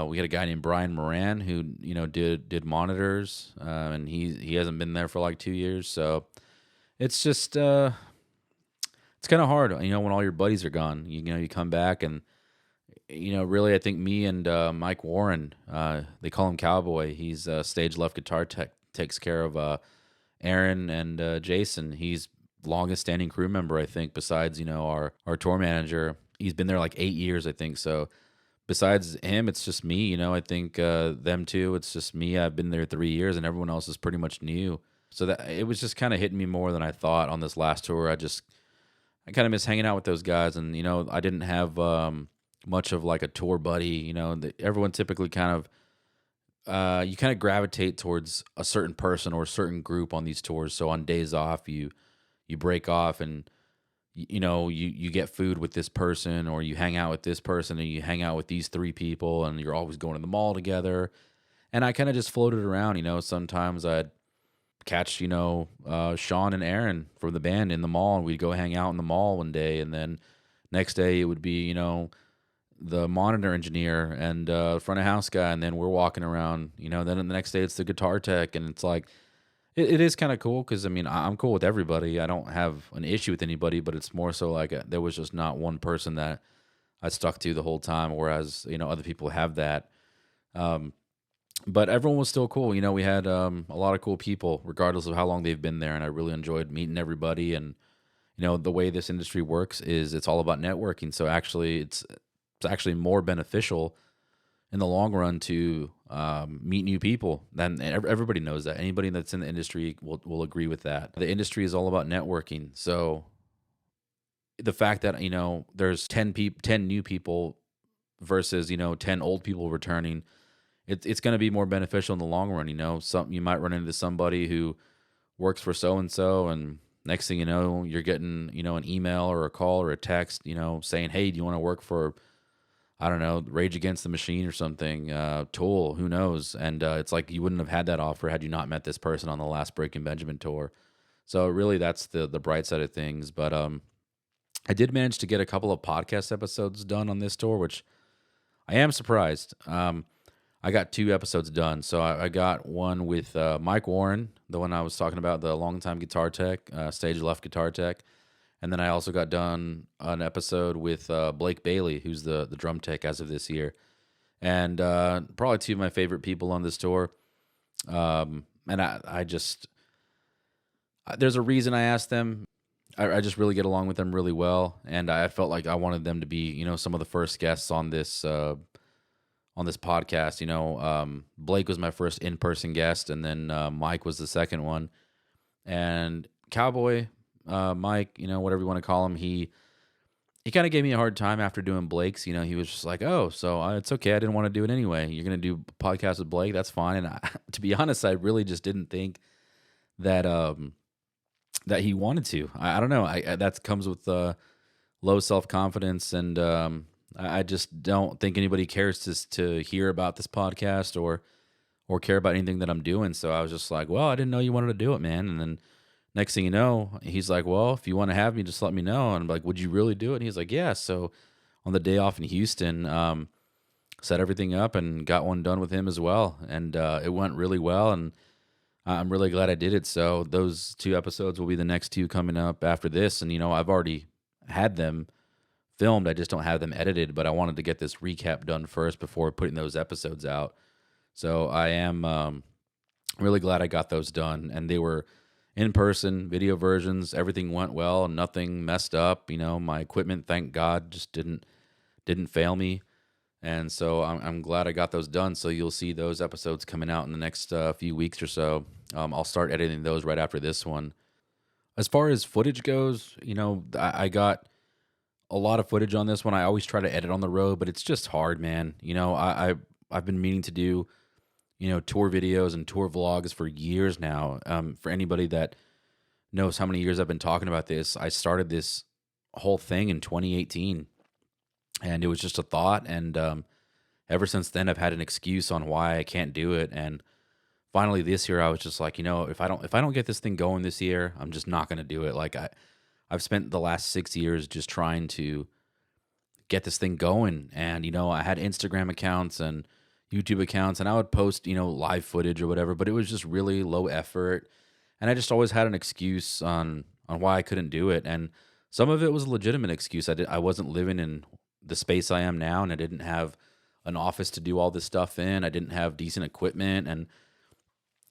We had a guy named Brian Moran who did monitors, and he hasn't been there for like 2 years. So it's just it's kind of hard, when all your buddies are gone. You come back and really, I think me and Mike Warren, they call him Cowboy. He's stage left guitar tech, takes care of Aaron and Jason. He's longest standing crew member, I think, besides our tour manager. He's been there like 8 years, I think. So besides him, it's just me. I think them too. It's just me. I've been there 3 years, and everyone else is pretty much new. So that it was just kind of hitting me more than I thought on this last tour. I kind of miss hanging out with those guys, and I didn't have much of like a tour buddy. Everyone typically kind of you kind of gravitate towards a certain person or a certain group on these tours. So on days off, you break off and you get food with this person, or you hang out with this person, and you hang out with these three people, and you're always going to the mall together. And I kind of just floated around. Sometimes I'd catch Sean and Aaron from the band in the mall, and we'd go hang out in the mall one day, and then next day it would be the monitor engineer and front of house guy, and then we're walking around. Then the next day it's the guitar tech, and it's like it is kind of cool because I'm cool with everybody. I don't have an issue with anybody, but it's more so like there was just not one person that I stuck to the whole time, whereas other people have that. But everyone was still cool. We had a lot of cool people, regardless of how long they've been there, and I really enjoyed meeting everybody. And the way this industry works is it's all about networking. So actually, it's actually more beneficial in the long run to meet new people. And everybody knows that. Anybody that's in the industry will agree with that. The industry is all about networking. So the fact that there's 10 new people versus 10 old people returning, it's going to be more beneficial in the long run. You might run into somebody who works for so and so, and next thing you know, you're getting an email or a call or a text saying, hey, do you want to work for, I don't know, Rage Against the Machine or something, Tool, who knows? And it's like you wouldn't have had that offer had you not met this person on the last Breaking Benjamin tour. So really, that's the bright side of things. But I did manage to get a couple of podcast episodes done on this tour, which I am surprised. I got 2 episodes done. So I got one with Mike Warren, the one I was talking about, the longtime guitar tech, stage left guitar tech. And then I also got done an episode with Blake Bailey, who's the drum tech as of this year. And probably 2 of my favorite people on this tour. And I just, there's a reason I asked them. I just really get along with them really well. And I felt like I wanted them to be, some of the first guests on this podcast. Blake was my first in-person guest, and then Mike was the second one. And Cowboy, Mike, whatever you want to call him, he kind of gave me a hard time after doing Blake's. He was just like, oh, so it's okay. I didn't want to do it anyway. You're going to do a podcast with Blake? That's fine. And to be honest, I really just didn't think that that he wanted to. I don't know. That comes with low self-confidence, and I just don't think anybody cares to hear about this podcast or care about anything that I'm doing. So I was just like, well, I didn't know you wanted to do it, man. And then next thing you know, he's like, well, if you want to have me, just let me know. And I'm like, would you really do it? And he's like, yeah. So on the day off in Houston, set everything up and got one done with him as well. And it went really well. And I'm really glad I did it. So those 2 episodes will be the next 2 coming up after this. And, I've already had them filmed. I just don't have them edited, but I wanted to get this recap done first before putting those episodes out. So I am really glad I got those done, and they were in-person video versions. Everything went well, nothing messed up. My equipment, thank God, just didn't fail me, and so I'm glad I got those done. So you'll see those episodes coming out in the next few weeks or so. I'll start editing those right after this one. As far as footage goes, I got a lot of footage on this one. I always try to edit on the road, but it's just hard, man. I've been meaning to do tour videos and tour vlogs for years now. For anybody that knows how many years I've been talking about this, I started this whole thing in 2018, and it was just a thought. And ever since then, I've had an excuse on why I can't do it. And finally, this year, I was just like, if I don't get this thing going this year, I'm just not going to do it. Like I've spent the last 6 years just trying to get this thing going. And, I had Instagram accounts and YouTube accounts, and I would post, live footage or whatever, but it was just really low effort. And I just always had an excuse on why I couldn't do it. And some of it was a legitimate excuse. I wasn't living in the space I am now, and I didn't have an office to do all this stuff in. I didn't have decent equipment. And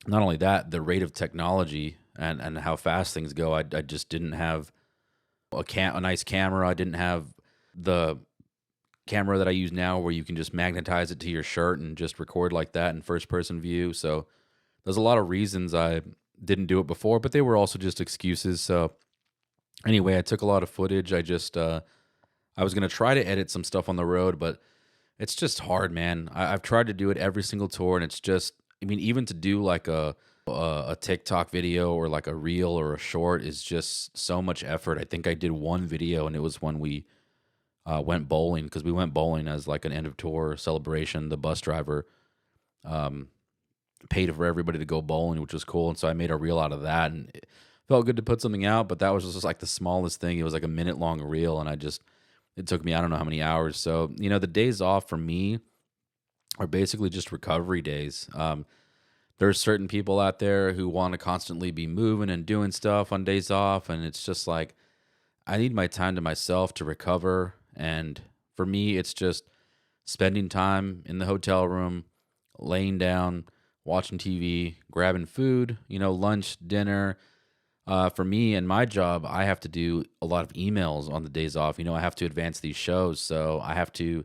not only that, the rate of technology and how fast things go, I just didn't have a nice camera. I didn't have the camera that I use now where you can just magnetize it to your shirt and just record like that in first person view. So there's a lot of reasons I didn't do it before, but they were also just excuses. So anyway, I took a lot of footage. I was going to try to edit some stuff on the road, but it's just hard, man. I've tried to do it every single tour, and it's just, even to do like a TikTok video or like a reel or a short is just so much effort. I think I did one video, and it was when we went bowling, because we went bowling as like an end of tour celebration. The bus driver paid for everybody to go bowling, which was cool. And so I made a reel out of that, and it felt good to put something out, but that was just like the smallest thing. It was like a minute long reel, and it took me, I don't know how many hours. So, the days off for me are basically just recovery days. There's certain people out there who want to constantly be moving and doing stuff on days off, and it's just like, I need my time to myself to recover. And for me, it's just spending time in the hotel room, laying down, watching TV, grabbing food, lunch, dinner. For me and my job, I have to do a lot of emails on the days off. I have to advance these shows, so I have to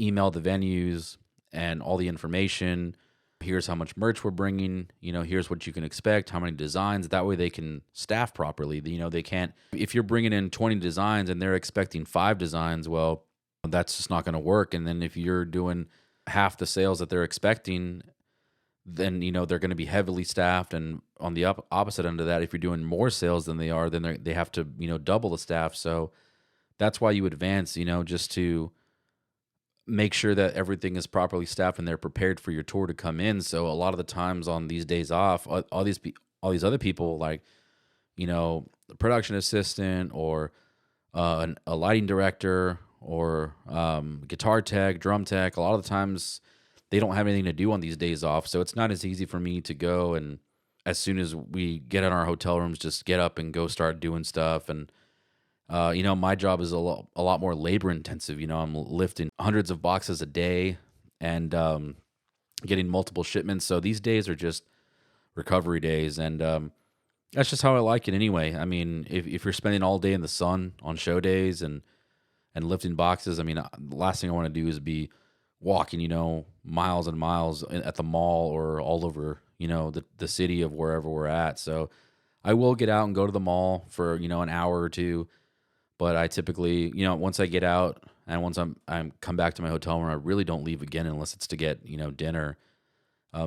email the venues and all the information. Here's how much merch we're bringing. Here's what you can expect, how many designs. That way they can staff properly. They can't, if you're bringing in 20 designs and they're expecting 5 designs, well, that's just not going to work. And then if you're doing half the sales that they're expecting, then, they're going to be heavily staffed. And on the opposite end of that, if you're doing more sales than they are, then they have to, double the staff. So that's why you advance, just to make sure that everything is properly staffed and they're prepared for your tour to come in. So a lot of the times on these days off, all these other people, like, the production assistant or a lighting director or guitar tech, drum tech, a lot of the times they don't have anything to do on these days off. So it's not as easy for me to go and, as soon as we get in our hotel rooms, just get up and go start doing stuff. And my job is a lot more labor intensive. I'm lifting hundreds of boxes a day and getting multiple shipments. So these days are just recovery days, and that's just how I like it anyway. If you're spending all day in the sun on show days and lifting boxes, the last thing I want to do is be walking, miles and miles at the mall or all over, the city of wherever we're at. So I will get out and go to the mall for, an hour or two. But I typically, once I get out and once I'm come back to my hotel room, I really don't leave again unless it's to get, dinner.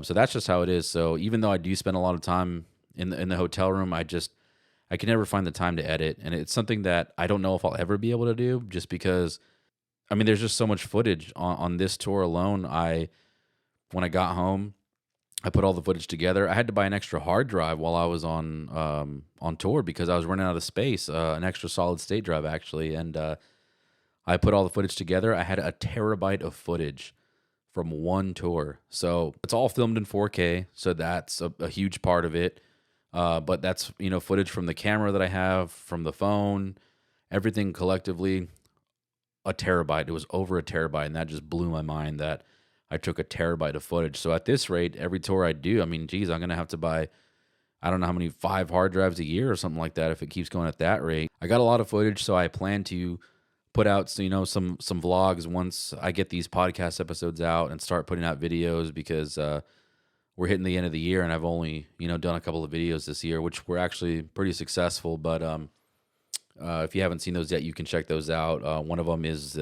So that's just how it is. So even though I do spend a lot of time in the hotel room, I can never find the time to edit. And it's something that I don't know if I'll ever be able to do, just because, there's just so much footage on this tour alone. When I got home, I put all the footage together. I had to buy an extra hard drive while I was on tour because I was running out of space, an extra solid state drive actually. And I put all the footage together. I had a terabyte of footage from one tour. So it's all filmed in 4K. So that's a huge part of it. But that's, footage from the camera that I have, from the phone, everything collectively, a terabyte. It was over a terabyte. And that just blew my mind that I took a terabyte of footage. So at this rate, every tour I do, I'm going to have to buy, I don't know how many, 5 hard drives a year or something like that if it keeps going at that rate. I got a lot of footage, so I plan to put out, some vlogs once I get these podcast episodes out and start putting out videos, because we're hitting the end of the year and I've only, done a couple of videos this year, which were actually pretty successful. But if you haven't seen those yet, you can check those out. One of them is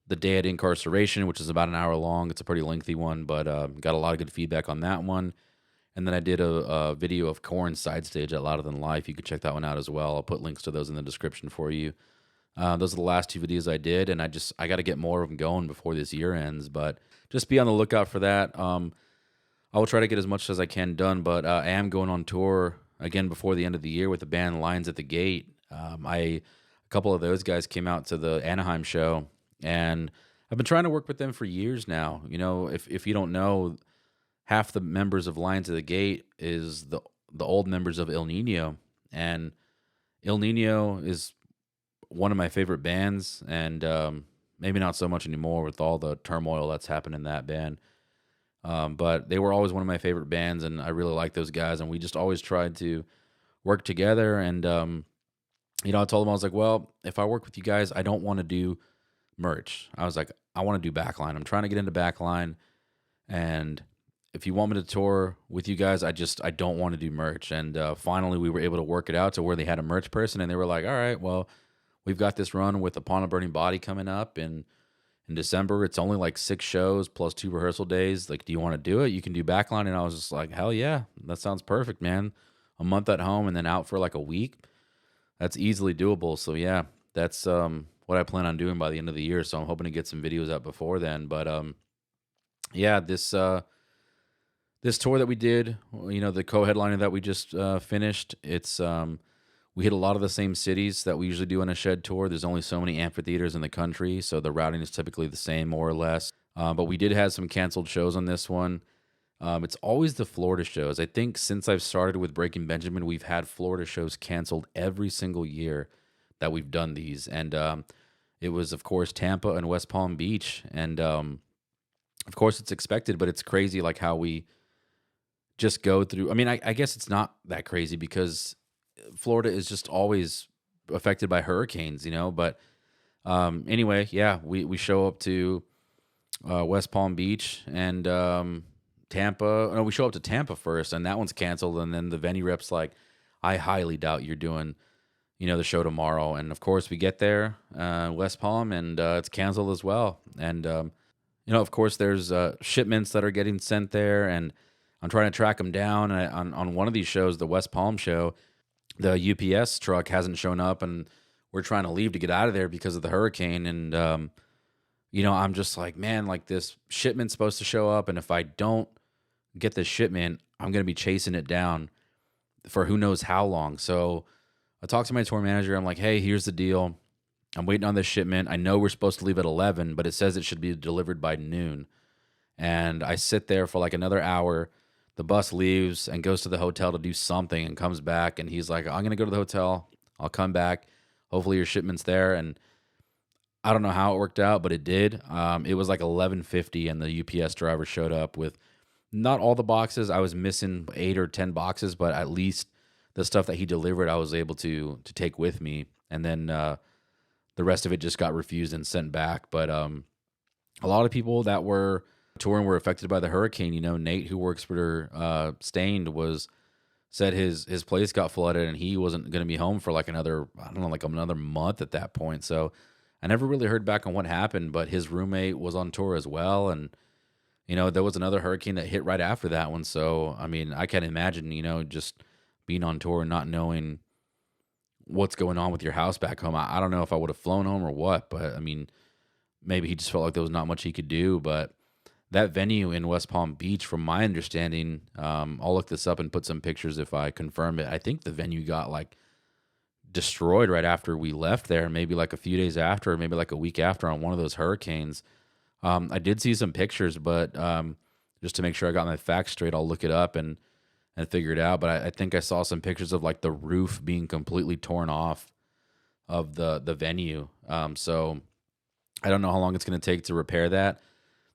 The Day at Incarceration, which is about an hour long. It's a pretty lengthy one, but got a lot of good feedback on that one. And then I did a video of Korn Sidestage at Louder Than Life. You can check that one out as well. I'll put links to those in the description for you. Those are the last two videos I did, and I got to get more of them going before this year ends. But just be on the lookout for that. I will try to get as much as I can done, but I am going on tour again before the end of the year with the band Lions at the Gate. A couple of those guys came out to the Anaheim show, and I've been trying to work with them for years now. You know, if you don't know, half the members of Lions at the Gate is the old members of El Nino, and El Nino is one of my favorite bands, and maybe not so much anymore with all the turmoil that's happened in that band. But they were always one of my favorite bands, and I really like those guys, and we just always tried to work together. And you know, I told them, I was like, well, if I work with you guys, I don't want to do merch. I was like, I want to do backline. I'm trying to get into backline, and if you want me to tour with you guys, I don't want to do merch. And finally, we were able to work it out to where they had a merch person, and they were like, all right, well, we've got this run with Upon a Burning Body coming up in December. It's only like 6 shows plus 2 rehearsal days. Like, do you want to do it? You can do backline. And I was just like, hell yeah, that sounds perfect, man. A month at home and then out for like a week. That's easily doable. So yeah, that's what I plan on doing by the end of the year. So I'm hoping to get some videos out before then. But yeah, this tour that we did, you know, the co-headliner that we just finished, it's we hit a lot of the same cities that we usually do on a Shed tour. There's only so many amphitheaters in the country, so the routing is typically the same, more or less. But we did have some canceled shows on this one. It's always the Florida shows. I think since I've started with Breaking Benjamin, we've had Florida shows canceled every single year that we've done these. And it was, of course, Tampa and West Palm Beach. And, of course, it's expected, but it's crazy like how we just go through. I mean, I guess it's not that crazy because Florida is just always affected by hurricanes, you know. But anyway, yeah, we show up to West Palm Beach and Tampa. No, we show up to Tampa first, and that one's canceled. And then the venue rep's like, I highly doubt you're doing, you know, the show tomorrow. And of course, we get there, West Palm, and it's canceled as well. And you know, of course, there's shipments that are getting sent there, and I'm trying to track them down. And on one of these shows, the West Palm show, the UPS truck hasn't shown up, and we're trying to leave to get out of there because of the hurricane. And, you know, I'm just like, man, like this shipment's supposed to show up, and if I don't get this shipment, I'm going to be chasing it down for who knows how long. So I talked to my tour manager. I'm like, hey, here's the deal. I'm waiting on this shipment. I know we're supposed to leave at 11, but it says it should be delivered by noon. And I sit there for like another hour. The bus leaves and goes to the hotel to do something and comes back, and he's like, I'm going to go to the hotel. I'll come back. Hopefully your shipment's there. And I don't know how it worked out, but it did. It was like 11:50, and the UPS driver showed up with not all the boxes. I was missing 8 or 10 boxes, but at least the stuff that he delivered, I was able to take with me. And then the rest of it just got refused and sent back. But a lot of people that were touring were affected by the hurricane. You know, Nate, who works for Stained, said his place got flooded, and he wasn't going to be home for like another month at that point. So I never really heard back on what happened, but his roommate was on tour as well. And, you know, there was another hurricane that hit right after that one. So, I mean, I can't imagine, you know, just being on tour and not knowing what's going on with your house back home. I don't know if I would have flown home or what, but I mean, maybe he just felt like there was not much he could do. But that venue in West Palm Beach, from my understanding, I'll look this up and put some pictures if I confirm it. I think the venue got like destroyed right after we left there, maybe like a few days after, or maybe like a week after on one of those hurricanes. I did see some pictures, but just to make sure I got my facts straight, I'll look it up and figure it out. But I think I saw some pictures of like the roof being completely torn off of the venue. So I don't know how long it's going to take to repair that.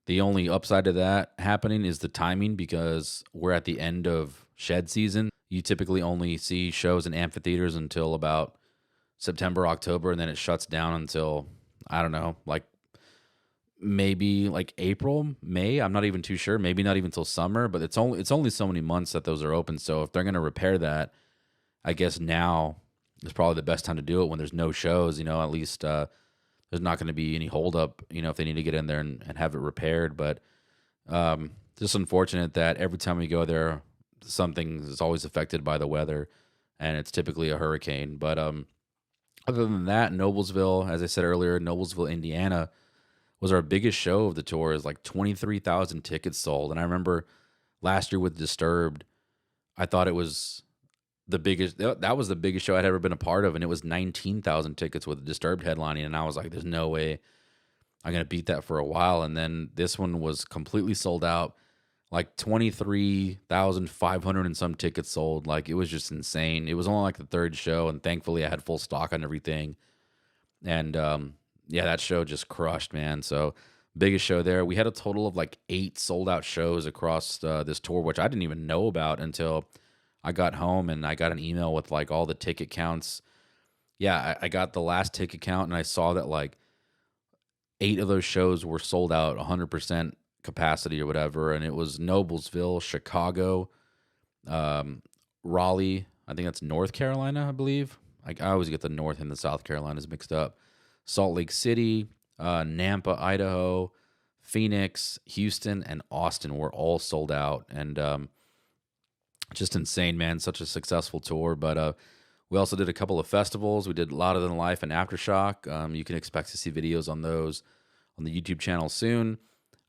The only upside to that happening is the timing, because we're at the end of Shed season. You typically only see shows in amphitheaters until about September, October, and then it shuts down until, I don't know, like maybe like April, May. I'm not even too sure. Maybe not even till summer, but it's only so many months that those are open. So if they're going to repair that, I guess now is probably the best time to do it when there's no shows. You know, at least there's there's not going to be any holdup, if they need to get in there and have it repaired. But just unfortunate that every time we go there, something is always affected by the weather, and it's typically a hurricane. But other than that, Noblesville, as I said earlier, Noblesville, Indiana, was our biggest show of the tour. Is like 23,000 tickets sold, and I remember last year with Disturbed, I thought it was the biggest. That was the biggest show I'd ever been a part of, and it was 19,000 tickets with Disturbed headlining, and I was like, "There's no way I'm gonna beat that for a while." And then this one was completely sold out, like 23,500 and some tickets sold. Like it was just insane. It was only like the third show, and thankfully I had full stock on everything. And yeah, that show just crushed, man. So biggest show there. We had a total of like 8 sold out shows across this tour, which I didn't even know about until I got home and I got an email with like all the ticket counts. Yeah, I got the last ticket count and I saw that like 8 of those shows were sold out 100% capacity or whatever. And it was Noblesville, Chicago, Raleigh. I think that's North Carolina, I believe. I always get the North and the South Carolinas mixed up. Salt Lake City, Nampa, Idaho, Phoenix, Houston, and Austin were all sold out. And just insane, man. Such a successful tour. But we also did a couple of festivals. We did Louder Than Life and Aftershock. You can expect to see videos on those on the YouTube channel soon.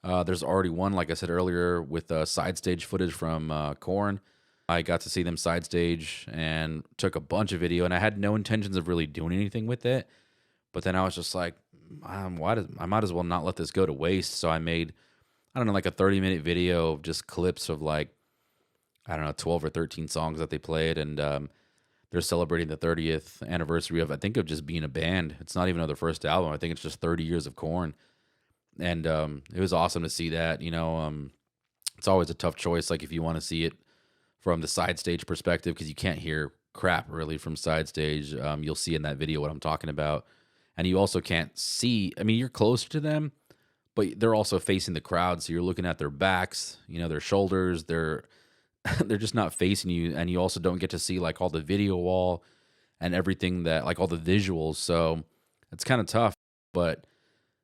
There's already one, like I said earlier, with Sidestage footage from Korn. I got to see them Sidestage and took a bunch of video, and I had no intentions of really doing anything with it. But then I was just like, I might as well not let this go to waste. So I made, I don't know, like a 30-minute video of just clips of like, I don't know, 12 or 13 songs that they played. And they're celebrating the 30th anniversary of, I think, of just being a band. It's not even their first album. I think it's just 30 years of Korn. And it was awesome to see that. It's always a tough choice, like if you want to see it from the side stage perspective, because you can't hear crap really from side stage. You'll see in that video what I'm talking about. And you also can't see, I mean, you're closer to them, but they're also facing the crowd. So you're looking at their backs, their shoulders, they're just not facing you. And you also don't get to see like all the video wall and everything that, like all the visuals. So it's kind of tough. But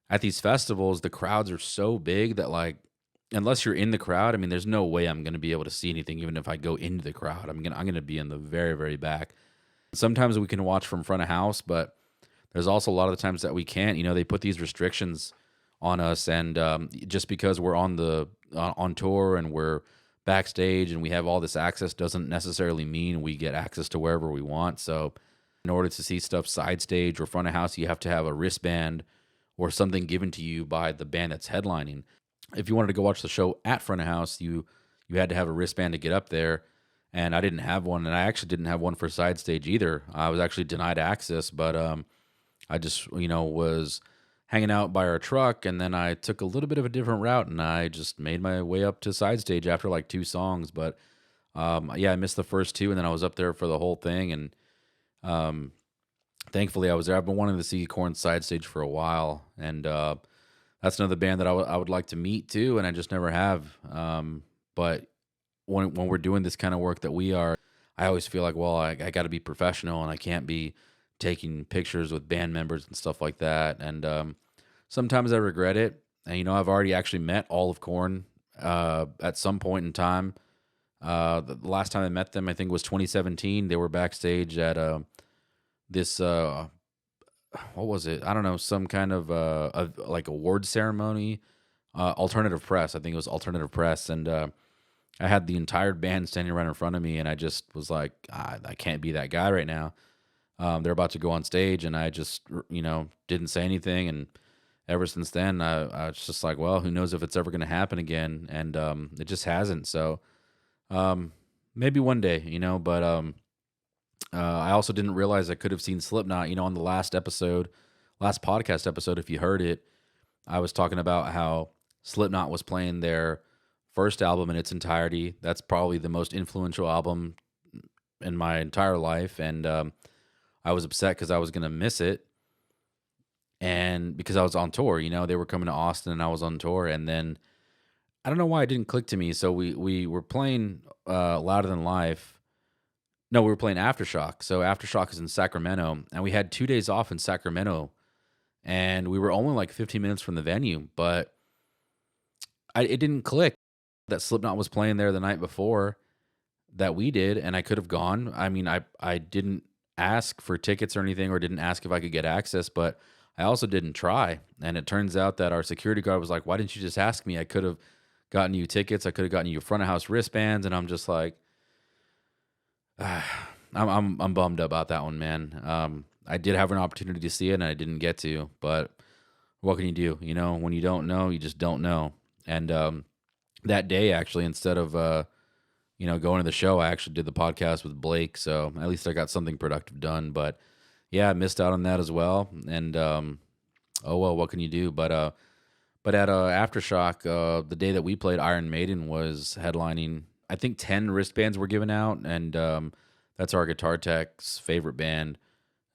at these festivals, the crowds are so big that like, unless you're in the crowd, I mean, there's no way I'm going to be able to see anything, even if I go into the crowd. I'm gonna be in the very, very back. Sometimes we can watch from front of house, but there's also a lot of the times that we can't. They put these restrictions on us, and just because we're on tour and we're backstage and we have all this access doesn't necessarily mean we get access to wherever we want. So in order to see stuff side stage or front of house, you have to have a wristband or something given to you by the band that's headlining. If you wanted to go watch the show at front of house, you had to have a wristband to get up there, and I didn't have one, and I actually didn't have one for side stage either. I was actually denied access, but I just was hanging out by our truck, and then I took a little bit of a different route, and I just made my way up to side stage after like 2 songs. But yeah, I missed the first 2, and then I was up there for the whole thing, and thankfully I was there. I've been wanting to see Korn side stage for a while, and that's another band that I would like to meet too, and I just never have. But when we're doing this kind of work that we are, I always feel like, well, I got to be professional, and I can't be taking pictures with band members and stuff like that. And sometimes I regret it. And I've already actually met all of Korn at some point in time. The last time I met them, I think, was 2017. They were backstage at this. What was it? I don't know, some kind of like award ceremony, alternative press. I think it was alternative press, and I had the entire band standing right in front of me, and I just was like, I can't be that guy right now. They're about to go on stage, and I just didn't say anything, and ever since then, I was just like, well, who knows if it's ever going to happen again, and it just hasn't. So maybe one day, but I also didn't realize I could have seen Slipknot. On the last podcast episode, if you heard it, I was talking about how Slipknot was playing their first album in its entirety. That's probably the most influential album in my entire life, and I was upset because I was going to miss it, and because I was on tour. They were coming to Austin, and I was on tour, and then I don't know why it didn't click to me. So we were playing Louder Than Life. No, we were playing Aftershock. So Aftershock is in Sacramento, and we had 2 days off in Sacramento. and we were only like 15 minutes from the venue, but it didn't click that Slipknot was playing there the night before that we did, and I could have gone. I mean, I didn't ask for tickets or anything, or didn't ask if I could get access, but I also didn't try. And it turns out that our security guard was like, "Why didn't you just ask me? I could have gotten you tickets. I could have gotten you front of house wristbands." And I'm just like, I'm bummed about that one, man. I did have an opportunity to see it, and I didn't get to. But what can you do? You know, when you don't know, you just don't know. And that day, actually, instead of going to the show, I actually did the podcast with Blake. So at least I got something productive done. But yeah, I missed out on that as well. And oh well, what can you do? But at Aftershock, the day that we played, Iron Maiden was headlining. I think 10 wristbands were given out, and that's our guitar tech's favorite band,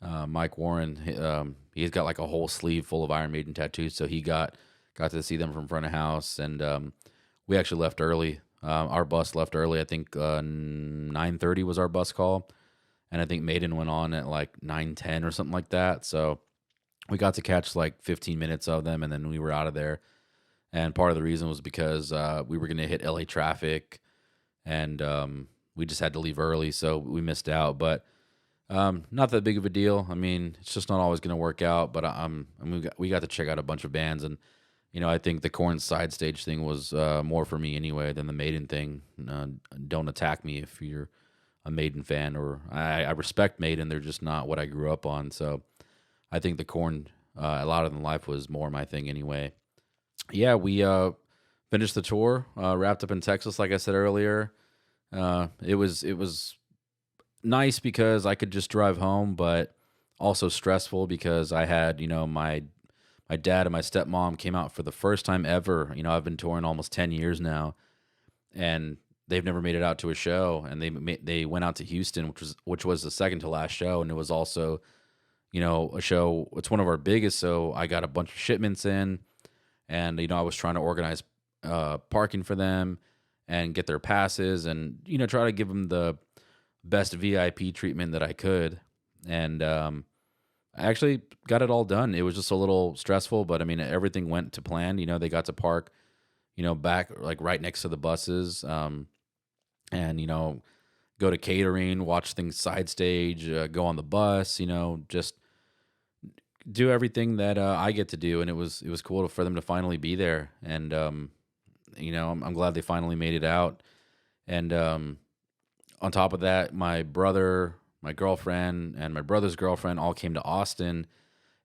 Mike Warren. He's got like a whole sleeve full of Iron Maiden tattoos, so he got to see them from front of house, and we actually left early. Our bus left early. I think 9:30 was our bus call, and I think Maiden went on at like 9:10 or something like that. So we got to catch like 15 minutes of them, and then we were out of there. And part of the reason was because we were going to hit LA traffic, and we just had to leave early, so we missed out. But not that big of a deal. I mean, it's just not always going to work out. But we got to check out a bunch of bands, and I think the Korn Sidestage thing was more for me anyway than the Maiden thing. Don't attack me if you're a Maiden fan, or I respect Maiden. They're just not what I grew up on. So I think the Korn, a lot of the life was more my thing anyway. Yeah, we finished the tour, wrapped up in Texas, like I said earlier. It was nice because I could just drive home, but also stressful because I had, my dad and my stepmom came out for the first time ever. I've been touring almost 10 years now, and they've never made it out to a show. And they went out to Houston, which was the second to last show, and it was also, a show. It's one of our biggest, so I got a bunch of shipments in, and I was trying to organize parking for them and get their passes, and try to give them the best VIP treatment that I could. And I actually got it all done. It was just a little stressful, but I mean, everything went to plan. They got to park, back like right next to the buses, and go to catering, watch things side stage, go on the bus, just do everything that I get to do. And it was cool for them to finally be there. And I'm glad they finally made it out. And on top of that, my brother, my girlfriend, and my brother's girlfriend all came to Austin,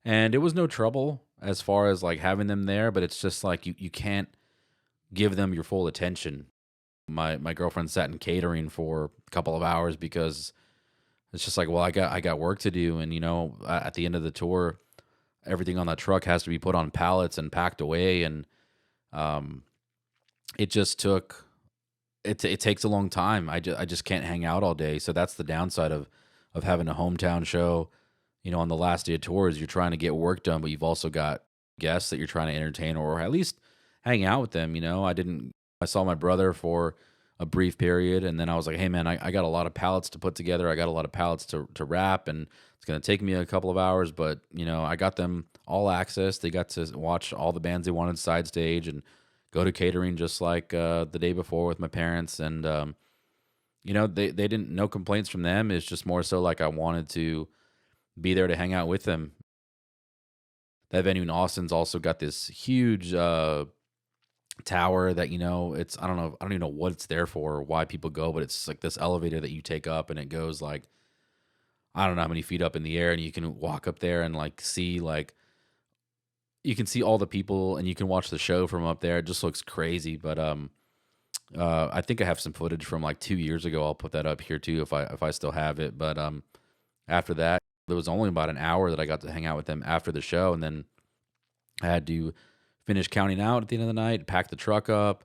and it was no trouble as far as like having them there. But it's just like you can't give them your full attention. My girlfriend sat in catering for a couple of hours because it's just like, well, I got work to do, and at the end of the tour, everything on that truck has to be put on pallets and packed away, and it just took. It takes a long time. I just can't hang out all day. So that's the downside of having a hometown show. On the last day of tours, you're trying to get work done, but you've also got guests that you're trying to entertain or at least hang out with them. I saw my brother for a brief period, and then I was like, hey man, I got a lot of pallets to put together. I got a lot of pallets to wrap, and it's going to take me a couple of hours, but I got them all access. They got to watch all the bands they wanted side stage and go to catering just like the day before with my parents. And, they didn't, no complaints from them. It's just more so like I wanted to be there to hang out with them. That venue in Austin's also got this huge tower that, I don't even know what it's there for or why people go, but it's like this elevator that you take up, and it goes like, I don't know how many feet up in the air, and you can walk up there and like see like, you can see all the people, and you can watch the show from up there. It just looks crazy. But I think I have some footage from like 2 years ago. I'll put that up here too if I still have it. But after that, there was only about an hour that I got to hang out with them after the show, and then I had to finish counting out at the end of the night, pack the truck up,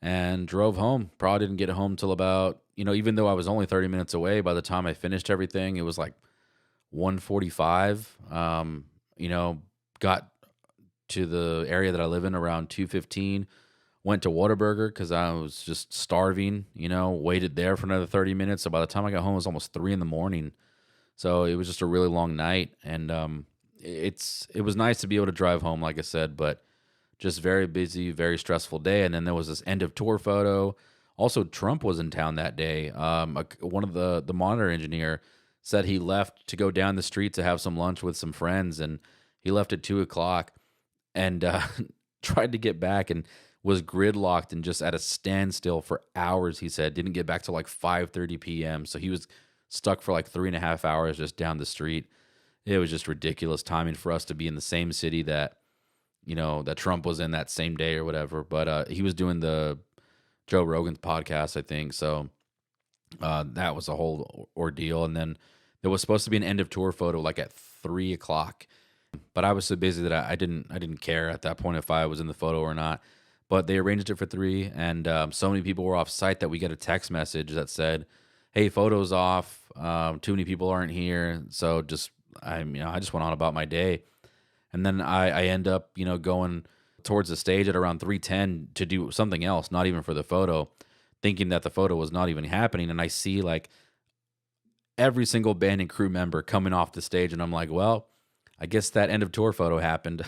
and drove home. Probably didn't get home till about, even though I was only 30 minutes away, by the time I finished everything, it was like 1:45. Got to the area that I live in around 2:15. Went to Whataburger because I was just starving, waited there for another 30 minutes. So by the time I got home, it was almost 3 in the morning. So it was just a really long night. And it was nice to be able to drive home, like I said, but just very busy, very stressful day. And then there was this end of tour photo. Also, Trump was in town that day. One of the monitor engineer said he left to go down the street to have some lunch with some friends, and he left at 2 o'clock and tried to get back and was gridlocked and just at a standstill for hours. He said didn't get back till like 5:30 p.m. So he was stuck for like 3.5 hours just down the street. It was just ridiculous timing for us to be in the same city that that Trump was in that same day or whatever. But he was doing the Joe Rogan's podcast, I think. So that was a whole ordeal. And then there was supposed to be an end of tour photo like at 3 o'clock, but I was so busy that I didn't care at that point if I was in the photo or not. But they arranged it for 3, and so many people were off site that we get a text message that said, "Hey, photo's off. Too many people aren't here." So I just went on about my day. And then I end up, going towards the stage at around 3:10 to do something else, not even for the photo, thinking that the photo was not even happening. And I see like every single band and crew member coming off the stage, and I'm like, well, I guess that end of tour photo happened.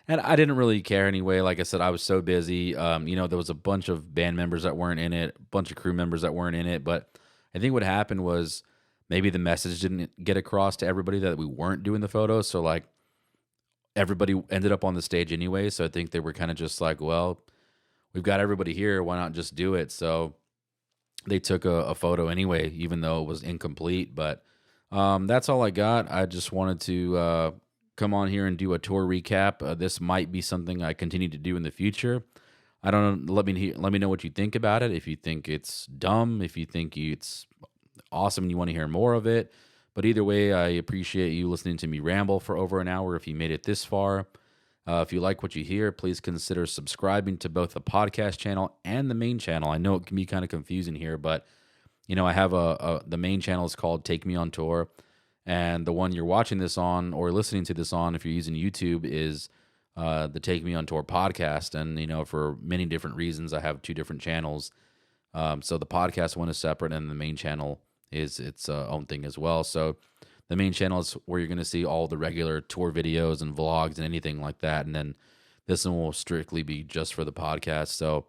And I didn't really care anyway. Like I said, I was so busy. There was a bunch of band members that weren't in it, a bunch of crew members that weren't in it. But I think what happened was maybe the message didn't get across to everybody that we weren't doing the photos. So like, everybody ended up on the stage anyway, so I think they were kind of just like, well, we've got everybody here, why not just do it? So they took a photo anyway, even though it was incomplete. But that's all I got. I just wanted to come on here and do a tour recap. This might be something I continue to do in the future. I don't know. Let me know what you think about it. If you think it's dumb, if you think it's awesome and you want to hear more of it. But either way, I appreciate you listening to me ramble for over an hour if you made it this far. If you like what you hear, please consider subscribing to both the podcast channel and the main channel. I know it can be kind of confusing here, but I have the main channel is called Take Me on Tour, and the one you're watching this on or listening to this on, if you're using YouTube, is the Take Me on Tour podcast. And for many different reasons, I have 2 different channels. So the podcast one is separate, and the main channel is its own thing as well. So the main channel is where you're going to see all the regular tour videos and vlogs and anything like that. And then this one will strictly be just for the podcast. So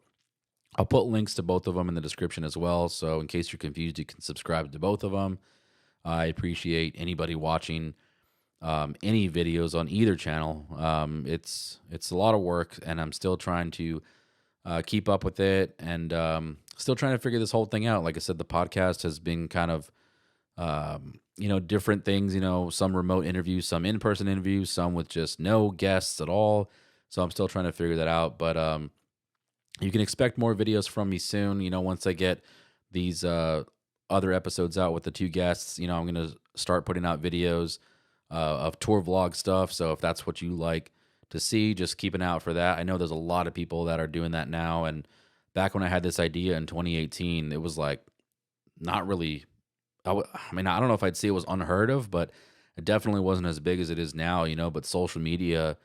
I'll put links to both of them in the description as well. So in case you're confused, you can subscribe to both of them. I appreciate anybody watching any videos on either channel. It's a lot of work, and I'm still trying to keep up with it, and still trying to figure this whole thing out. Like I said, the podcast has been kind of, different things, some remote interviews, some in-person interviews, some with just no guests at all. So I'm still trying to figure that out. But you can expect more videos from me soon. Once I get these other episodes out with the 2 guests, I'm going to start putting out videos of tour vlog stuff. So if that's what you like to see, just keep an eye out for that. I know there's a lot of people that are doing that now. And back when I had this idea in 2018, it was like not really, I don't know if I'd say it was unheard of, but it definitely wasn't as big as it is now, but social media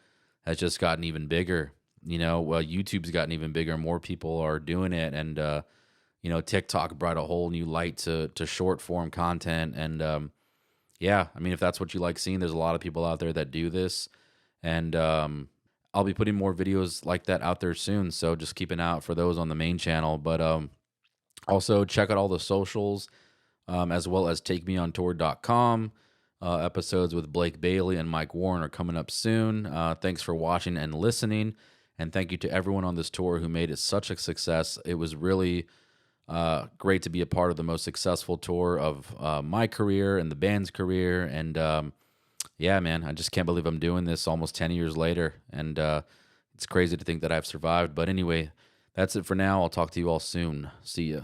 has just gotten even bigger. Well, YouTube's gotten even bigger. More people are doing it. And, TikTok brought a whole new light to short form content. And, if that's what you like seeing, there's a lot of people out there that do this. And I'll be putting more videos like that out there soon. So just keep an eye out for those on the main channel. But also check out all the socials, as well as takemeontour.com. Episodes with Blake Bailey and Mike Warren are coming up soon. Thanks for watching and listening. And thank you to everyone on this tour who made it such a success. It was really great to be a part of the most successful tour of my career and the band's career. And yeah, man, I just can't believe I'm doing this almost 10 years later. And it's crazy to think that I've survived. But anyway, that's it for now. I'll talk to you all soon. See ya.